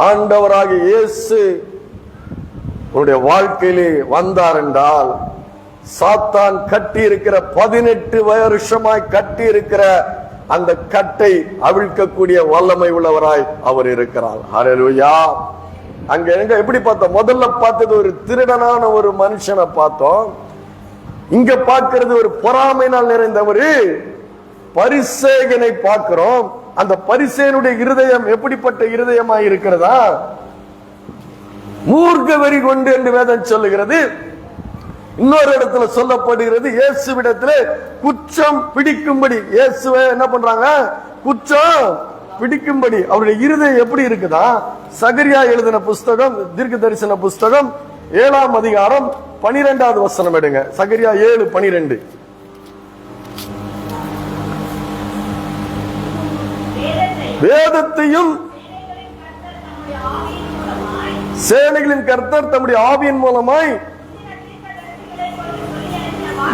ஆண்டவராகிய இயேசு உன்னுடைய வாழ்க்கையிலே வந்தார் என்றால், சாத்தான் கட்டி இருக்கிற 18 வருஷமாய் கட்டி இருக்கிற அந்த கட்டை அவிழ்க்கக்கூடிய வல்லமை உள்ளவராய் அவர் இருக்கிறார். ஹல்லேலூயா. அங்க எங்க எப்படி பார்த்தோம், முதல்ல பார்த்தது ஒரு திருடனான ஒரு மனுஷனை பார்த்தோம். இங்க பார்க்கிறது ஒரு பொறாமையினால் நிறைந்தவர் பரிசேயனை பார்க்கிறோம். அந்த பரிசேயனுடைய இருதயம் எப்படிப்பட்ட இருதயமாய் இருக்கிறதா, மூர்க்க வெறி கொண்டு என்று வேதம் சொல்லுகிறது. இன்னொரு இடத்துல சொல்லப்படுகிறது, இயேசுவிடத்துல குற்றம் பிடிக்கும்படி. இயேசுவை என்ன பண்றாங்க, குற்றம் பிடிக்கும்படி அவருடைய இருதயம் எப்படி இருக்குதா? சகரியா எழுதின புஸ்தகம், தீர்க்க தரிசன புஸ்தகம் 7ஆம் அதிகாரம் 12வது வசனம் எடுங்க. சகரியா 7:12. வேதத்தையும் சேனைகளின் கர்த்தர் தம்முடைய ஆவியின் மூலமாய்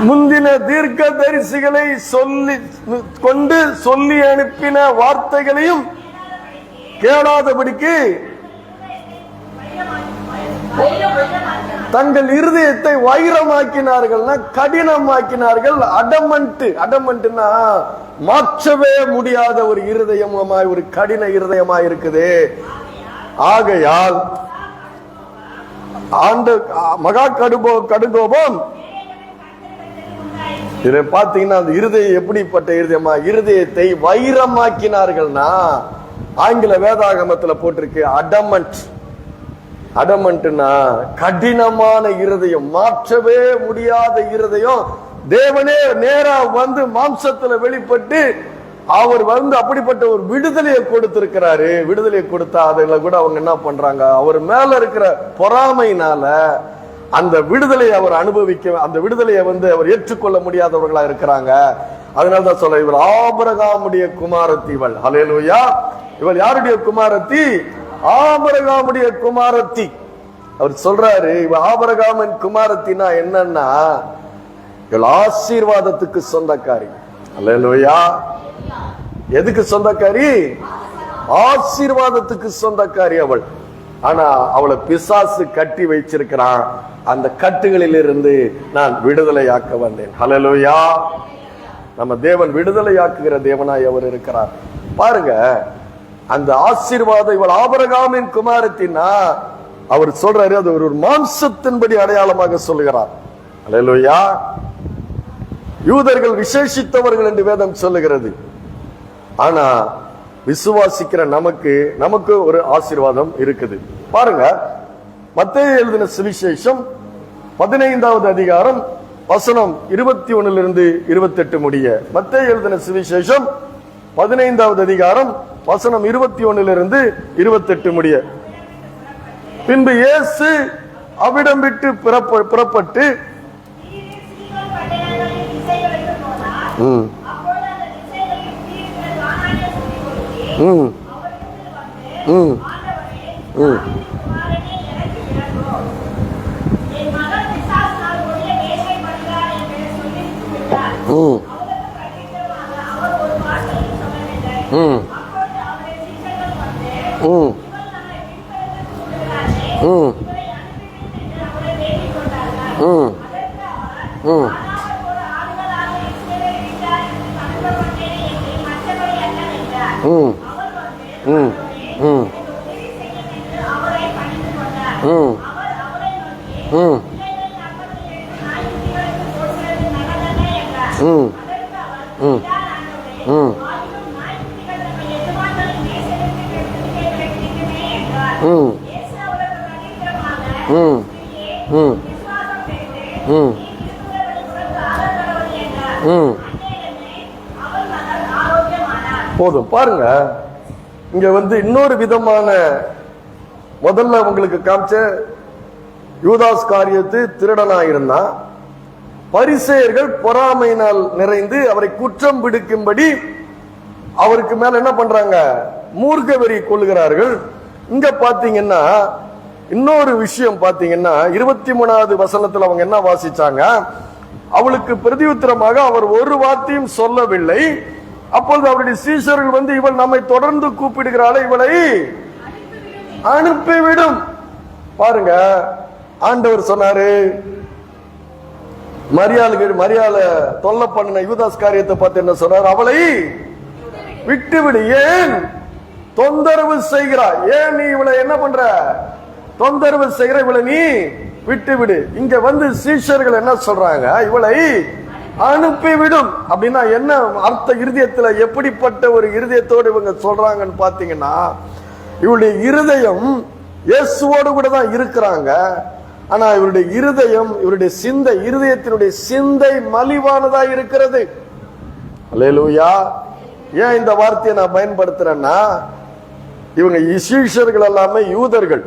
முந்தின தீர்க்க தரிசிகளை சொல்லி அனுப்பின வார்த்தைகளையும் கேளாதபடிக்கு தங்கள் இருதயத்தை வைரமாக்கினார்கள்னா கடினமாக்கினார்கள். அடமண்ட்னா மாற்றவே முடியாத ஒரு இருதயமாய், ஒரு கடின இருதயமாய் இருக்குது. ஆகையால் மகா கடுங்கோபம். இதை பாத்தீங்கன்னா அந்த இருதயம் எப்படிப்பட்ட இருதயமா? இருதயத்தை வைரமாக்கினார்கள்னா ஆங்கில வேதாகமத்துல போட்டிருக்கு அடமண்ட்னா கடினமான இருதயம், மாற்றவே முடியாத இருதயம். தேவனே நேரா வந்து மாம்சத்துல வெளிப்பட்டு அவர் வந்து அப்படிப்பட்ட ஒரு விடுதலையை கொடுத்திருக்கிறாரு. விடுதலையை கொடுத்தா அதுல கூட அவங்க என்ன பண்றாங்க? அவர் மேல இருக்கிற பொறாமையினால அந்த விடுதலையை அவர் அனுபவிக்க, அந்த விடுதலையை வந்து அவர் ஏற்றுக்கொள்ள முடியாதவர்களா இருக்கிறாங்க. அதனாலதான் சொல்ல, இவள் ஆபிரகாமுடைய குமாரத்தி. இவள் ஹல்லேலூயா. இவள் யாருடைய குமாரத்தி? ஆபிரகாமுடைய குமாரத்தி. அவர் சொல்றாரு, இவள் ஆபிரகாமின் குமாரத்தினா என்னன்னா, இவள் ஆசீர்வாதத்துக்கு சொந்தக்காரி. ஹல்லேலூயா. எதுக்கு சொந்தக்காரி? ஆசீர்வாதத்துக்கு சொந்தக்காரி அவள். ஆனா அவளை பிசாசு கட்டி வைச்சிருக்கிறான். அந்த கட்டுகளில் இருந்து நான் விடுதலையாக்க வந்தேன். ஹல்லேலூயா. நம்ம தேவன் விடுதலையாக்குகிற தேவனாய் அவர் இருக்கிறார். பாருங்க, அந்த ஆசீர்வாதம் இவள் ஆபிரகாமின் குமாரத்தினா அவர் சொல்றாரு, அது ஒரு மாம்சத்தின்படி அடையாளமாக சொல்லுகிறார். ஹல்லேலூயா. யூதர்கள் விசேஷித்தவர்கள் என்று வேதம் சொல்லுகிறது. ஆனா விசுவாசிக்கிற நமக்கு ஒரு ஆசீர்வாதம் இருக்குது. பாருங்க, மத்தேயு எழுதின சுவிசேஷம் 15வது அதிகாரம் வசனம் 21 28 முடிய. மத்தேயு எழுதின சுவிசேஷம் 15வது அதிகாரம் வசனம் 21 28 முடிய. பின்பு இயேசு அவ்விடம் விட்டு புறப்பட்டு போதும். பாருங்க, இங்க வந்து இன்னொரு விதமான, முதல்ல உங்களுக்கு காமிச்ச யூதாஸ் காரியத்து திருடனாயிருந்தா, பரிசேயர்கள் பொறாமையினால் நிறைந்து அவரை குற்றம் பிடிக்கும்படி அவருக்கு மேல என்ன பண்றாங்க? மூர்க்க வெறி கொள்ளுகிறார்கள். இங்க பாத்தீங்கன்னா இன்னொரு விஷயம் பாத்தீங்கன்னா 23வது வசனத்துல அவங்க என்ன வாசிச்சாங்க? அவளுக்கு பிரதியுத்தரமாக அவர் ஒரு வார்த்தையும் சொல்லவில்லை. அப்பொழுது அவருடைய சீஷர்கள் வந்து, இவள் நம்மை தொடர்ந்து கூப்பிடுகிறாளே, இவளை அனுப்பிவிடும். பாருங்க, ஆண்டவர் சொன்னாரு, மரியாள தொல்லை பண்ணின யூதாஸ் காரியத்தை பார்த்து என்ன சொன்னார்? அவளை விட்டுவிடு. ஏன் தொந்தரவு செய்கிறாய்? ஏன் நீ இவளை என்ன பண்ற? தொந்தரவு செய்கிற இவளை நீ விட்டுவிடு. இங்க வந்து சீஷர்கள் என்ன சொல்றாங்க? இவளை அனுப்பிவிடும். அப்படின்னா என்ன அர்த்த? இருதயத்துல எப்படிப்பட்ட ஒரு இருதயத்தோடு இவங்க சொல்றாங்கன்னு பாத்தீங்கன்னா, இவளுடைய இருதயம் இயேசுவோடு கூட தான் இருக்கிறாங்க. ஆனா இவருடைய இருதயம், இவருடைய சிந்தை, இருதயத்தினுடைய சிந்தை மலிவானதா இருக்கிறது. அல்லேலூயா. ஏன் இந்த வார்த்தையை நான் பயன்படுத்துறேன்னா, இவங்க சீஷர்கள் எல்லாமே யூதர்கள்.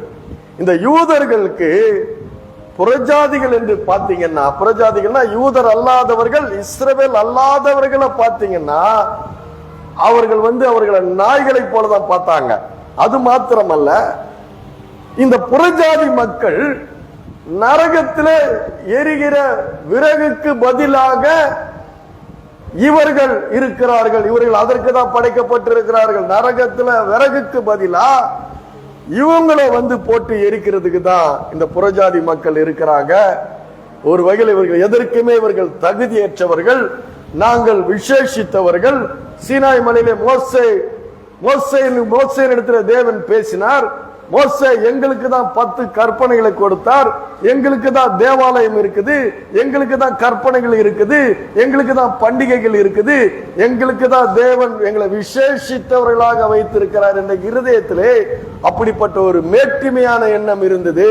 இந்த யூதர்களுக்கு புறஜாதிகள் என்று பாத்தீங்கன்னா, புறஜாதிகள்னா யூதர் அல்லாதவர்கள், இஸ்ரவேல் அல்லாதவர்களை பாத்தீங்கன்னா அவர்கள் அவர்களை நாய்களை போலதான் பார்த்தாங்க. அது மாத்திரமல்ல, இந்த புறஜாதி மக்கள் நரகத்தில் எரிகிற விறகுக்கு பதிலாக இவர்கள் இருக்கிறார்கள், இவர்கள் அதற்கு தான் படைக்கப்பட்டிருக்கிறார்கள். நரகத்தில் விறகுக்கு பதிலா இவங்களை போட்டு எரிக்கிறதுக்கு தான் இந்த புறஜாதி மக்கள் இருக்கிறாங்க. ஒரு வகையில் இவர்கள் எதற்குமே இவர்கள் தகுதியற்றவர்கள், நாங்கள் விசேஷித்தவர்கள். சீனாய் மலையிலே மோசே இடத்துல தேவன் பேசினார். மோசே எங்களுக்கு தான் 10 கற்பனைகளை கொடுத்தார், எங்களுக்கு தான் தேவாலயம் இருக்குது, எங்களுக்கு தான் கற்பனைகள் இருக்குது, எங்களுக்கு தான் பண்டிகைகள் இருக்குது, எங்களுக்கு தான் தேவன் எங்களை விசேஷித்தவர்களாக வைத்திருக்கிறார் என்ற இருதயத்திலே அப்படிப்பட்ட ஒரு மேட்டிமையான எண்ணம் இருந்தது.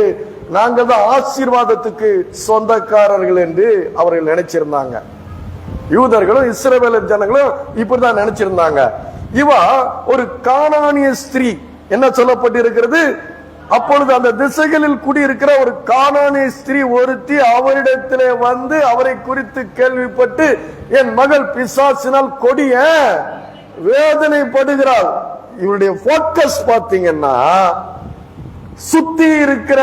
நாங்கள் தான் ஆசீர்வாதத்துக்கு சொந்தக்காரர்கள் என்று அவர்கள் நினைச்சிருந்தாங்க. யூதர்களும் இஸ்ரவேல் ஜனங்களும் இப்படிதான் நினைச்சிருந்தாங்க. இவ ஒரு கானானிய ஸ்திரீ என்ன சொல்லப்பட்டிருக்கிறது, அப்பொழுது அந்த திசைகளில் குடியிருக்கிற ஒரு கானானிய ஸ்திரீ ஒருத்தி அவரிடத்திலே அவரை குறித்து கேள்விப்பட்டு, என் மகள் பிசாசினால் கொடிய வேதனைப்படுகிறாள். இவருடைய போக்கஸ் பாத்தீங்கன்னா, சுத்தி இருக்கிற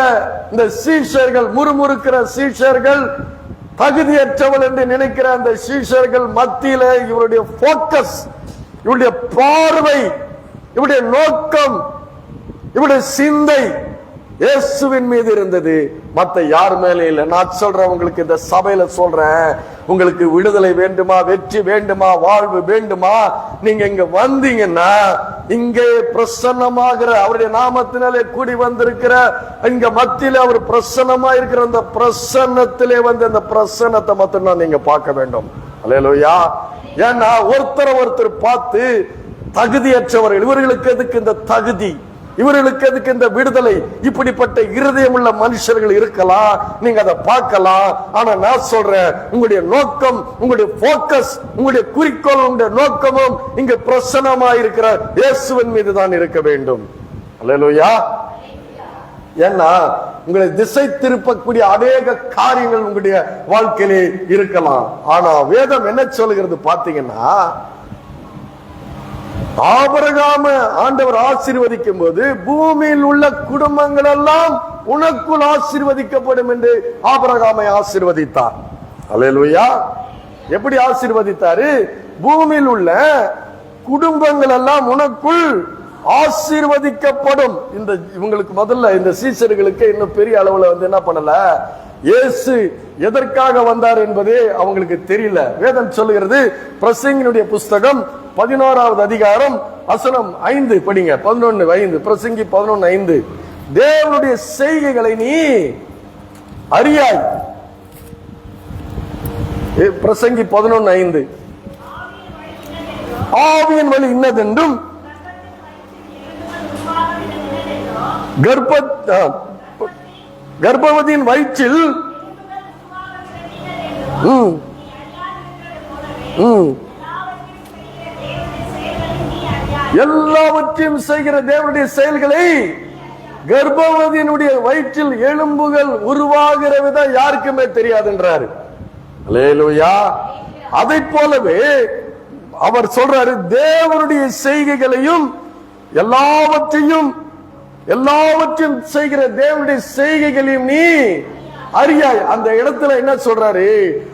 இந்த சீஷர்கள், முறுமுறுக்கிற சீஷர்கள், தகுதியற்றவள் என்று நினைக்கிற அந்த சீஷர்கள் மத்தியில இவருடைய போக்கஸ், இவருடைய பார்வை, இவருடைய நோக்கம், இவருடைய சிந்தை இயேசுவின் மீது இருந்தது, மத்த யார் மேலே இல்லை. நான் சொல்றேன், உங்களுக்கு இந்த சபையில சொல்றேன், உங்களுக்கு விடுதலை வேண்டுமா, வெற்றி வேண்டுமா, வாழ்வு வேண்டுமா, நீங்க இங்க வந்தீங்கன்னா இங்கே பிரசன்னமாகிற அவருடைய நாமத்தினாலே கூடி வந்திருக்கிற இங்க மத்தியில அவர் பிரசன்னமா இருக்கிற அந்த பிரசன்னத்திலே அந்த பிரசன்னத்தை மட்டும்தான் நீங்க பார்க்க வேண்டும். அல்லேலூயா. ஏன்னா ஒருத்தர் பார்த்து தகுதியற்றவர்கள், இவர்களுக்கு எதுக்கு இந்த தகுதி, இவர்களுக்கு எதுக்கு இந்த விடுதலை, இப்படிப்பட்ட இருதயம் உள்ள மனுஷர்கள் இருக்கலாம், நீங்க அதை பார்க்கலாம். ஆனா நான் சொல்றேன், உங்களுடைய நோக்கம், உங்களுடைய போக்கஸ், உங்களுடைய குறிக்கோள், உங்களுடைய நோக்கமும் இங்க பிரசன்னமா இருக்கிற இயேசுவின் மீது தான் இருக்க வேண்டும். அல்லேலூயா. ஏன்னா உங்களை திசை திருப்பக்கூடிய அநேக காரியங்கள் உங்களுடைய வாழ்க்கையிலே இருக்கலாம். ஆனா வேதம் என்ன சொல்லுகிறது பாத்தீங்கன்னா, ஆபிரகாம ஆண்டவர் ஆசீர்வதிக்கும் போது பூமியில் உள்ள குடும்பங்கள் எல்லாம் உனக்குள் ஆசீர்வதிக்கப்படும் என்று ஆபிரகாமை ஆசீர்வதித்தார். அல்லேலூயா. எப்படி ஆசீர்வதித்தாரு? பூமியில் உள்ள குடும்பங்கள் எல்லாம் உனக்குள் ஆசீர்வதிக்கப்படும். இந்த இவங்களுக்கு முதல்ல இந்த சீசர்களுக்கு இன்னும் பெரிய அளவுல என்ன பண்ணல, இயேசு எதற்காக வந்தார் என்பதே அவங்களுக்கு தெரியல. வேதம் சொல்லுகிறது, பிரசங்கினுடைய புஸ்தகம் 11வது அதிகாரம் வசனம் 5 படிங்க. 11:5, பிரசங்கி 11:5. தேவனுடைய செய்கைகளை நீ அறியாய். பிரசங்கி 11:5. ஆவியின் வழி இன்னதென்றும் கர்ப்பவதியின் வயிற்றில் எல்லாவற்றையும் செய்கிற தேவனுடைய செயல்களை, கர்ப்பவதியினுடைய வயிற்றில் எலும்புகள் உருவாகிற விதம் யாருக்குமே தெரியாதுன்றாரு. அல்லேலூயா. அதை போலவே அவர் சொல்றாரு, தேவனுடைய செய்கைகளையும் எல்லாவற்றையும் செய்கிற தேவனுடைய செய்கைகளையும் நீ அறியாய். அந்த இடத்துல என்ன சொல்றாரு,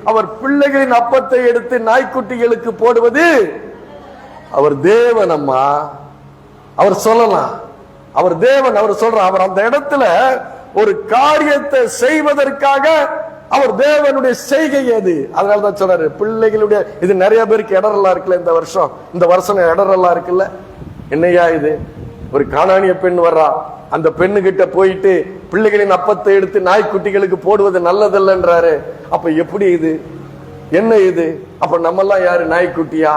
அவர் பிள்ளைகளின் அப்பத்தை எடுத்து நாய்க்குட்டிகளுக்கு போடுவது அவர் தேவன். அம்மா அவர் சொல்லலாம், அவர் தேவன். அவர் சொல்றார், அவர் அந்த இடத்துல ஒரு காரியத்தை செய்வதற்காக அவர் தேவனுடைய செய்கை அது. அதனாலதான் சொல்றாரு பிள்ளைகளுடைய. இது நிறைய பேருக்கு இடரெல்லாம் இருக்குல்ல, இந்த வருஷம் இடரெல்லாம் இருக்குல்ல. என்னையா இது, ஒரு கானானிய பெண் வர்றா, அந்த பெண்ணு கிட்ட போயிட்டு பிள்ளைகளின் அப்பத்தை எடுத்து நாய்க்குட்டிகளுக்கு போடுவது நல்லதல்லன்றாரு. அப்ப எப்படி இது, என்ன இது? அப்ப நம்ம எல்லாம் யாரு, நாய்க்குட்டியா?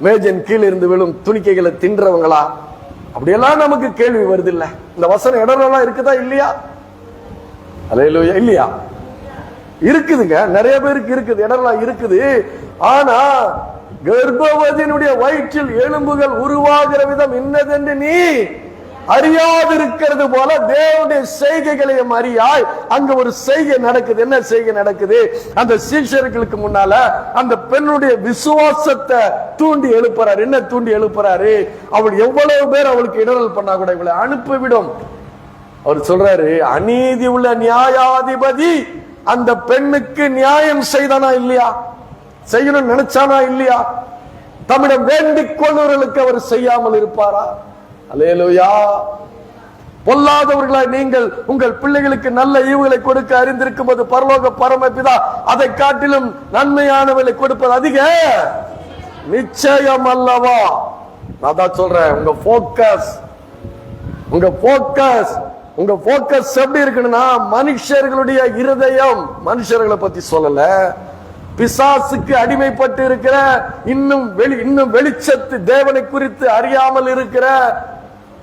மேஜன் கீழே இருந்து விழும் துணிக்கைகளை தின்றவங்களா? அப்படியெல்லாம் நமக்கு கேள்வி வருது இல்ல. இந்த வசனம் இடரெல்லாம் இருக்குதா இல்லையா? அல்லேலூயா. இல்லையா? இருக்குதுங்க, நிறைய பேருக்கு இருக்குது, இடரெல்லாம் இருக்குது. ஆனா கர்ப்பவதியினுடைய வயிற்றில் எலும்புகள் உருவாகிற விதம் இன்னதென்று நீ அறியாதிருக்கிறது போல தேவனுடைய செய்கைகளையும் அறியாய். அங்க ஒரு செய்கை நடக்குது. என்ன செய்கை நடக்குது? அந்த சீஷர்களுக்கு முன்னால அந்த பெண்ணுடைய விசுவாசத்தை தூண்டி எழுப்புறாரு. என்ன தூண்டி எழுப்புறாரு? அவள் எவ்வளவு பேர் அவளுக்கு இடரல் பண்ணா கூட இவளை அனுப்பிவிடும். அவர் சொல்றாரு, அநீதி உள்ள நியாயாதிபதி அந்த பெண்ணுக்கு நியாயம் செய்தானா இல்லையா? செய்யணும்னு நினைச்சானா இல்லையா? தம்மிடம் வேண்டிக் கொள்வர்களுக்கு அவர் செய்யாமல் இருப்பாரா? அல்லேலூயா. பொல்லாதவர்களாய் நீங்கள் உங்கள் பிள்ளைகளுக்கு நல்ல ஈவுகளை கொடுக்க அறிந்திருக்கும் போது பரலோக பரமபிதா அதை காட்டிலும் நன்மையானவர்களை கொடுப்பது அதிக நிச்சயம் அல்லவா? நான் தான் சொல்றேன், உங்க போக்கஸ் எப்படி இருக்குன்னா, மனுஷர்களுடைய இருதயம், மனுஷர்களை பத்தி சொல்லல, பிசாசுக்கு அடிமைப்பட்டு இருக்கிற, இன்னும் வெளிச்சத்து தேவனை குறித்து அறியாமல் இருக்கிற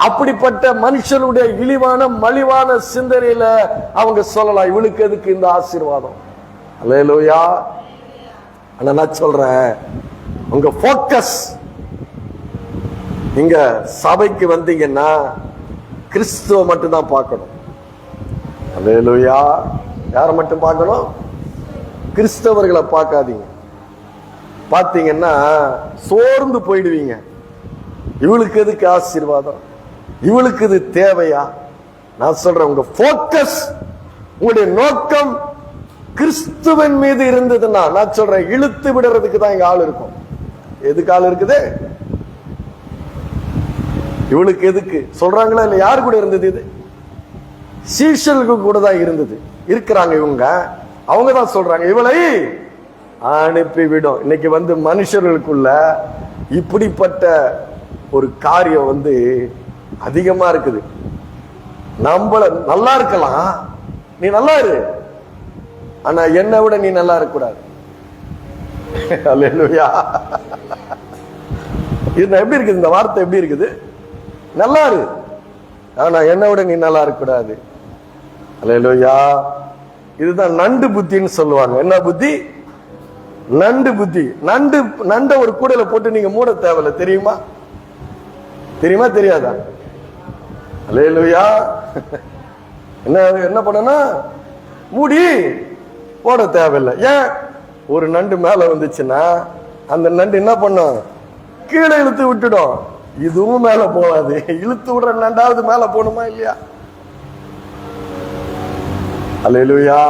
அப்படிப்பட்ட மனுஷனுடைய இழிவான மலிவான சிந்தனையில அவங்க சொல்லலாம், இவளுக்கு எதுக்கு இந்த ஆசீர்வாதம்? அல்லேலூயா. ஆனா நான் சொல்றேன், உங்க போக்கஸ், நீங்க சபைக்கு வந்தீங்கன்னா கிறிஸ்துவ மட்டும்தான் பார்க்கணும். அல்லேலூயா. யார மட்டும் பார்க்கணும்? கிறிஸ்தவர்களை பார்க்காதீங்க. பார்த்தீங்கன்னா சோர்ந்து போயிடுவீங்க. இவளுக்கு எதுக்கு ஆசீர்வாதம்? இவளுக்கு இது தேவையா? நான் சொல்றேன், உங்க போக்கஸ், உங்களுடைய நோக்கம் கிறிஸ்துவன் மீது இருந்ததுன்னா, நான் சொல்றேன், இழுத்து விடுறதுக்கு தான் இங்க ஆள் இருக்கும். எதுக்கு ஆள் இருக்குது? இவளுக்கு எதுக்கு சொல்றாங்களா இல்ல? யாரு கூட இருந்தது இது? சீஷர்களுக்கு கூட தான் இருந்தது. இருக்கிறாங்க இவங்க, அவங்க தான் சொல்றாங்க, இவளை அனுப்பிவிடும். இன்னைக்கு வந்து மனுஷர்களுக்குள்ள இப்படிப்பட்ட ஒரு காரியம் அதிகமா இருக்குது. நம்மள நல்லா இருக்கலாம், நீ நல்லா இரு, ஆனா என்னை விட நீ நல்லா இருக்க கூடாது. அல்லேலூயா. இது எப்படி இருக்குது? இந்த வார்த்தை எப்படி இருக்குது? நல்லா இரு, ஆனா என்னை விட நீ நல்லா இருக்க கூடாது. அல்லேலூயா. இதுதான் நண்டு புத்தின்னு சொல்லுவாங்க. என்ன புத்தி? நண்டு புத்தி. நண்டை ஒரு கூடையில போட்டு நீங்க மூட தேவையில்ல. தெரியுமா? தெரியாதா? அல்லேலூயா. என்ன பண்ணனா, மூடி போட தேவையில்லை. ஏன்? ஒரு நண்டு மேல வந்துச்சுன்னா அந்த நண்டு என்ன பண்ணும்? கீழே இழுத்து விட்டுடும். இதுவும் மேல போகாது. இழுத்து விடுற நண்டாவது மேல போகணுமா இல்லையா? அல்லேலூயா.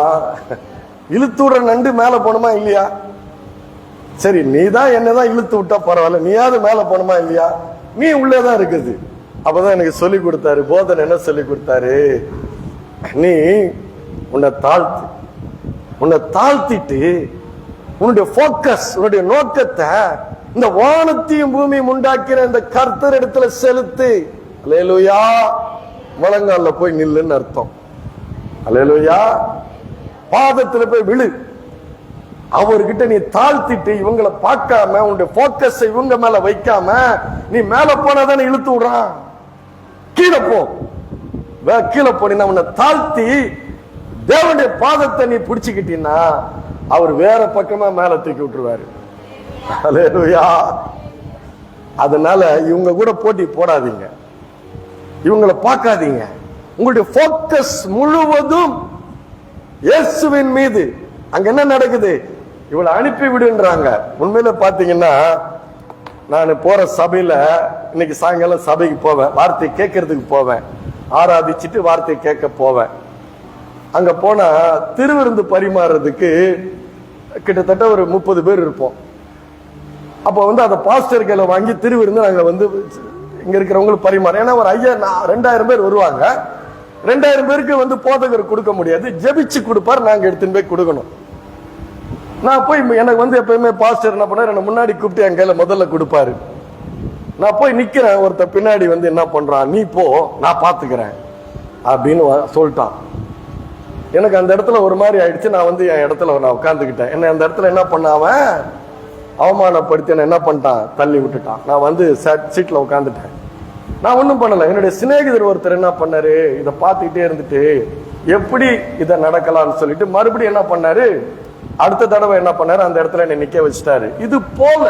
இழுத்து விடுற நண்டு மேல போகணுமா இல்லையா? சரி, நீ தான் என்னதான் இழுத்து விட்டா பரவாயில்ல, நீயாவது மேல போகணுமா இல்லையா? நீ உள்ளேதான் இருக்குது. அப்பதான் எனக்கு சொல்லி கொடுத்தாரு போதனை. என்ன சொல்லி கொடுத்தாரு? நீ உன்னை தாழ்த்திட்டு உன்னுடைய போக்கஸ், உன்னுடைய நோக்கத்தை இந்த வானத்தையும் பூமியும் உண்டாக்கிற இந்த கர்த்தர் இடத்துல செலுத்து. அல்லேலூயா. முழங்கால போய் நில்லுன்னு அர்த்தம். அல்லேலூயா. பாதத்துல போய் விழு. அவர்கிட்ட நீ தாழ்த்திட்டு இவங்களை பார்க்காம உன்னுடைய போக்கஸ் இவங்க மேல வைக்காம நீ மேல போனாதானே இழுத்து விடுறான். கீழே போனா உன்னை தாழ்த்தி தேவனுடைய பாதத்தை நீ பிடிச்சுக்கிட்டீன்னா அவர் வேற பக்கமா மேல தூக்கி விட்டுருவாரு. அல்லேலூயா. அதனால இவங்க கூட போட்டி போடாதீங்க, இவங்களை பார்க்காதீங்க. உங்களுடைய போக்கஸ் முழுவதும் இயேசுவின் மீது. அங்க என்ன நடக்குது? இவளை அனுப்பி விடுன்றாங்க. உண்மையில பாத்தீங்கன்னா, நான் போற சபையில இன்னைக்கு சாயங்காலம் சபைக்கு போவேன், வார்த்தை கேட்கறதுக்கு போவேன், ஆராதிச்சுட்டு வார்த்தை கேட்க போவேன். அங்க போனா திருவிருந்து பரிமாறுறதுக்கு கிட்டத்தட்ட ஒரு 30 பேர் இருப்போம். அப்போ அந்த பாஸ்டர் கையில வாங்கி திருவிருந்து நாங்க இங்க இருக்கிறவங்களுக்கு பரிமாற. ஏன்னா ஒரு 2000 பேர் வருவாங்க. 2000 பேருக்கு போதகர் கொடுக்க முடியாது, ஜெபிச்சு கொடுப்பார், நாங்க எடுத்துன்னு போய் கொடுக்கணும். நான் போய் எனக்கு எப்பயுமே பாஸ்டர் என்ன பண்ணாரு, என்ன முன்னாடி கூப்பிட்டு என் கையில முதல்ல கொடுப்பாரு. நான் போய் நிக்கிறேன், ஒருத்த பின்னாடி என்ன பண்றான், நீ போ நான் பாத்துக்கிறேன் அப்படின்னு சொல்லிட்டான். எனக்கு அந்த இடத்துல ஒரு மாதிரி ஆயிடுச்சு. நான் என் இடத்துல நான் உட்காந்துக்கிட்டேன். என்ன அந்த இடத்துல என்ன பண்ணாம அவமானப்படுத்தி என்ன பண்ணிட்டான், தள்ளி விட்டுட்டான். நான் சீட்ல உட்காந்துட்டேன். நான் ஒன்றும் பண்ணல. என்னுடைய சிநேகிதர் ஒருத்தர் என்ன பண்ணாரு, இதை பார்த்துக்கிட்டே இருந்துட்டு எப்படி இதை நடக்கலாம்னு சொல்லிட்டு மறுபடியும் என்ன பண்ணாரு, அடுத்த தடவை என்ன பண்ணாரு, அந்த இடத்துல என்னை நிக்க வச்சுட்டாரு. இது போல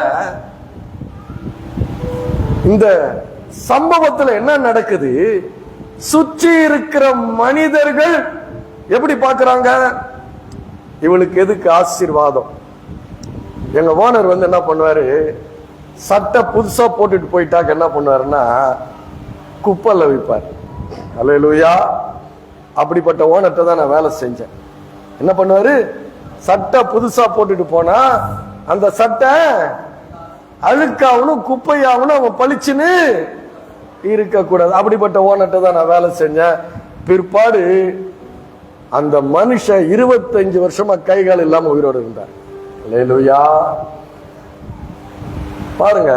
இந்த சம்பவத்துல என்ன நடக்குது? சுற்றி இருக்கிற மனிதர்கள் எப்படி பார்க்கறாங்க? இவளுக்கு எதுக்கு ஆசீர்வாதம்? எங்க ஓனர் என்ன பண்ணுவாரு, சட்டை புதுசா போட்டுட்டு போயிட்டாக்க என்ன பண்ணுவாருன்னா குப்பைல வைப்பார். அல்லேலூயா. அப்படிப்பட்ட ஓனர்ட்ட தான் நான் வேலை செஞ்சேன். என்ன பண்ணுவாரு, சட்டை புதுசா போட்டுட்டு போனா அந்த சட்டை அழுக்காவணும் குப்பையாகணும் அவன் பளிச்சுன்னு இருக்க கூடாது. அப்படிப்பட்ட ஓனர்ட்ட தான் நான் வேலை செஞ்சேன். பிற்பாடு அந்த மனுஷன் 25 வருஷமா கைகால் இல்லாம உயிரோடு இருந்தார். அல்லேலூயா. பாருங்க.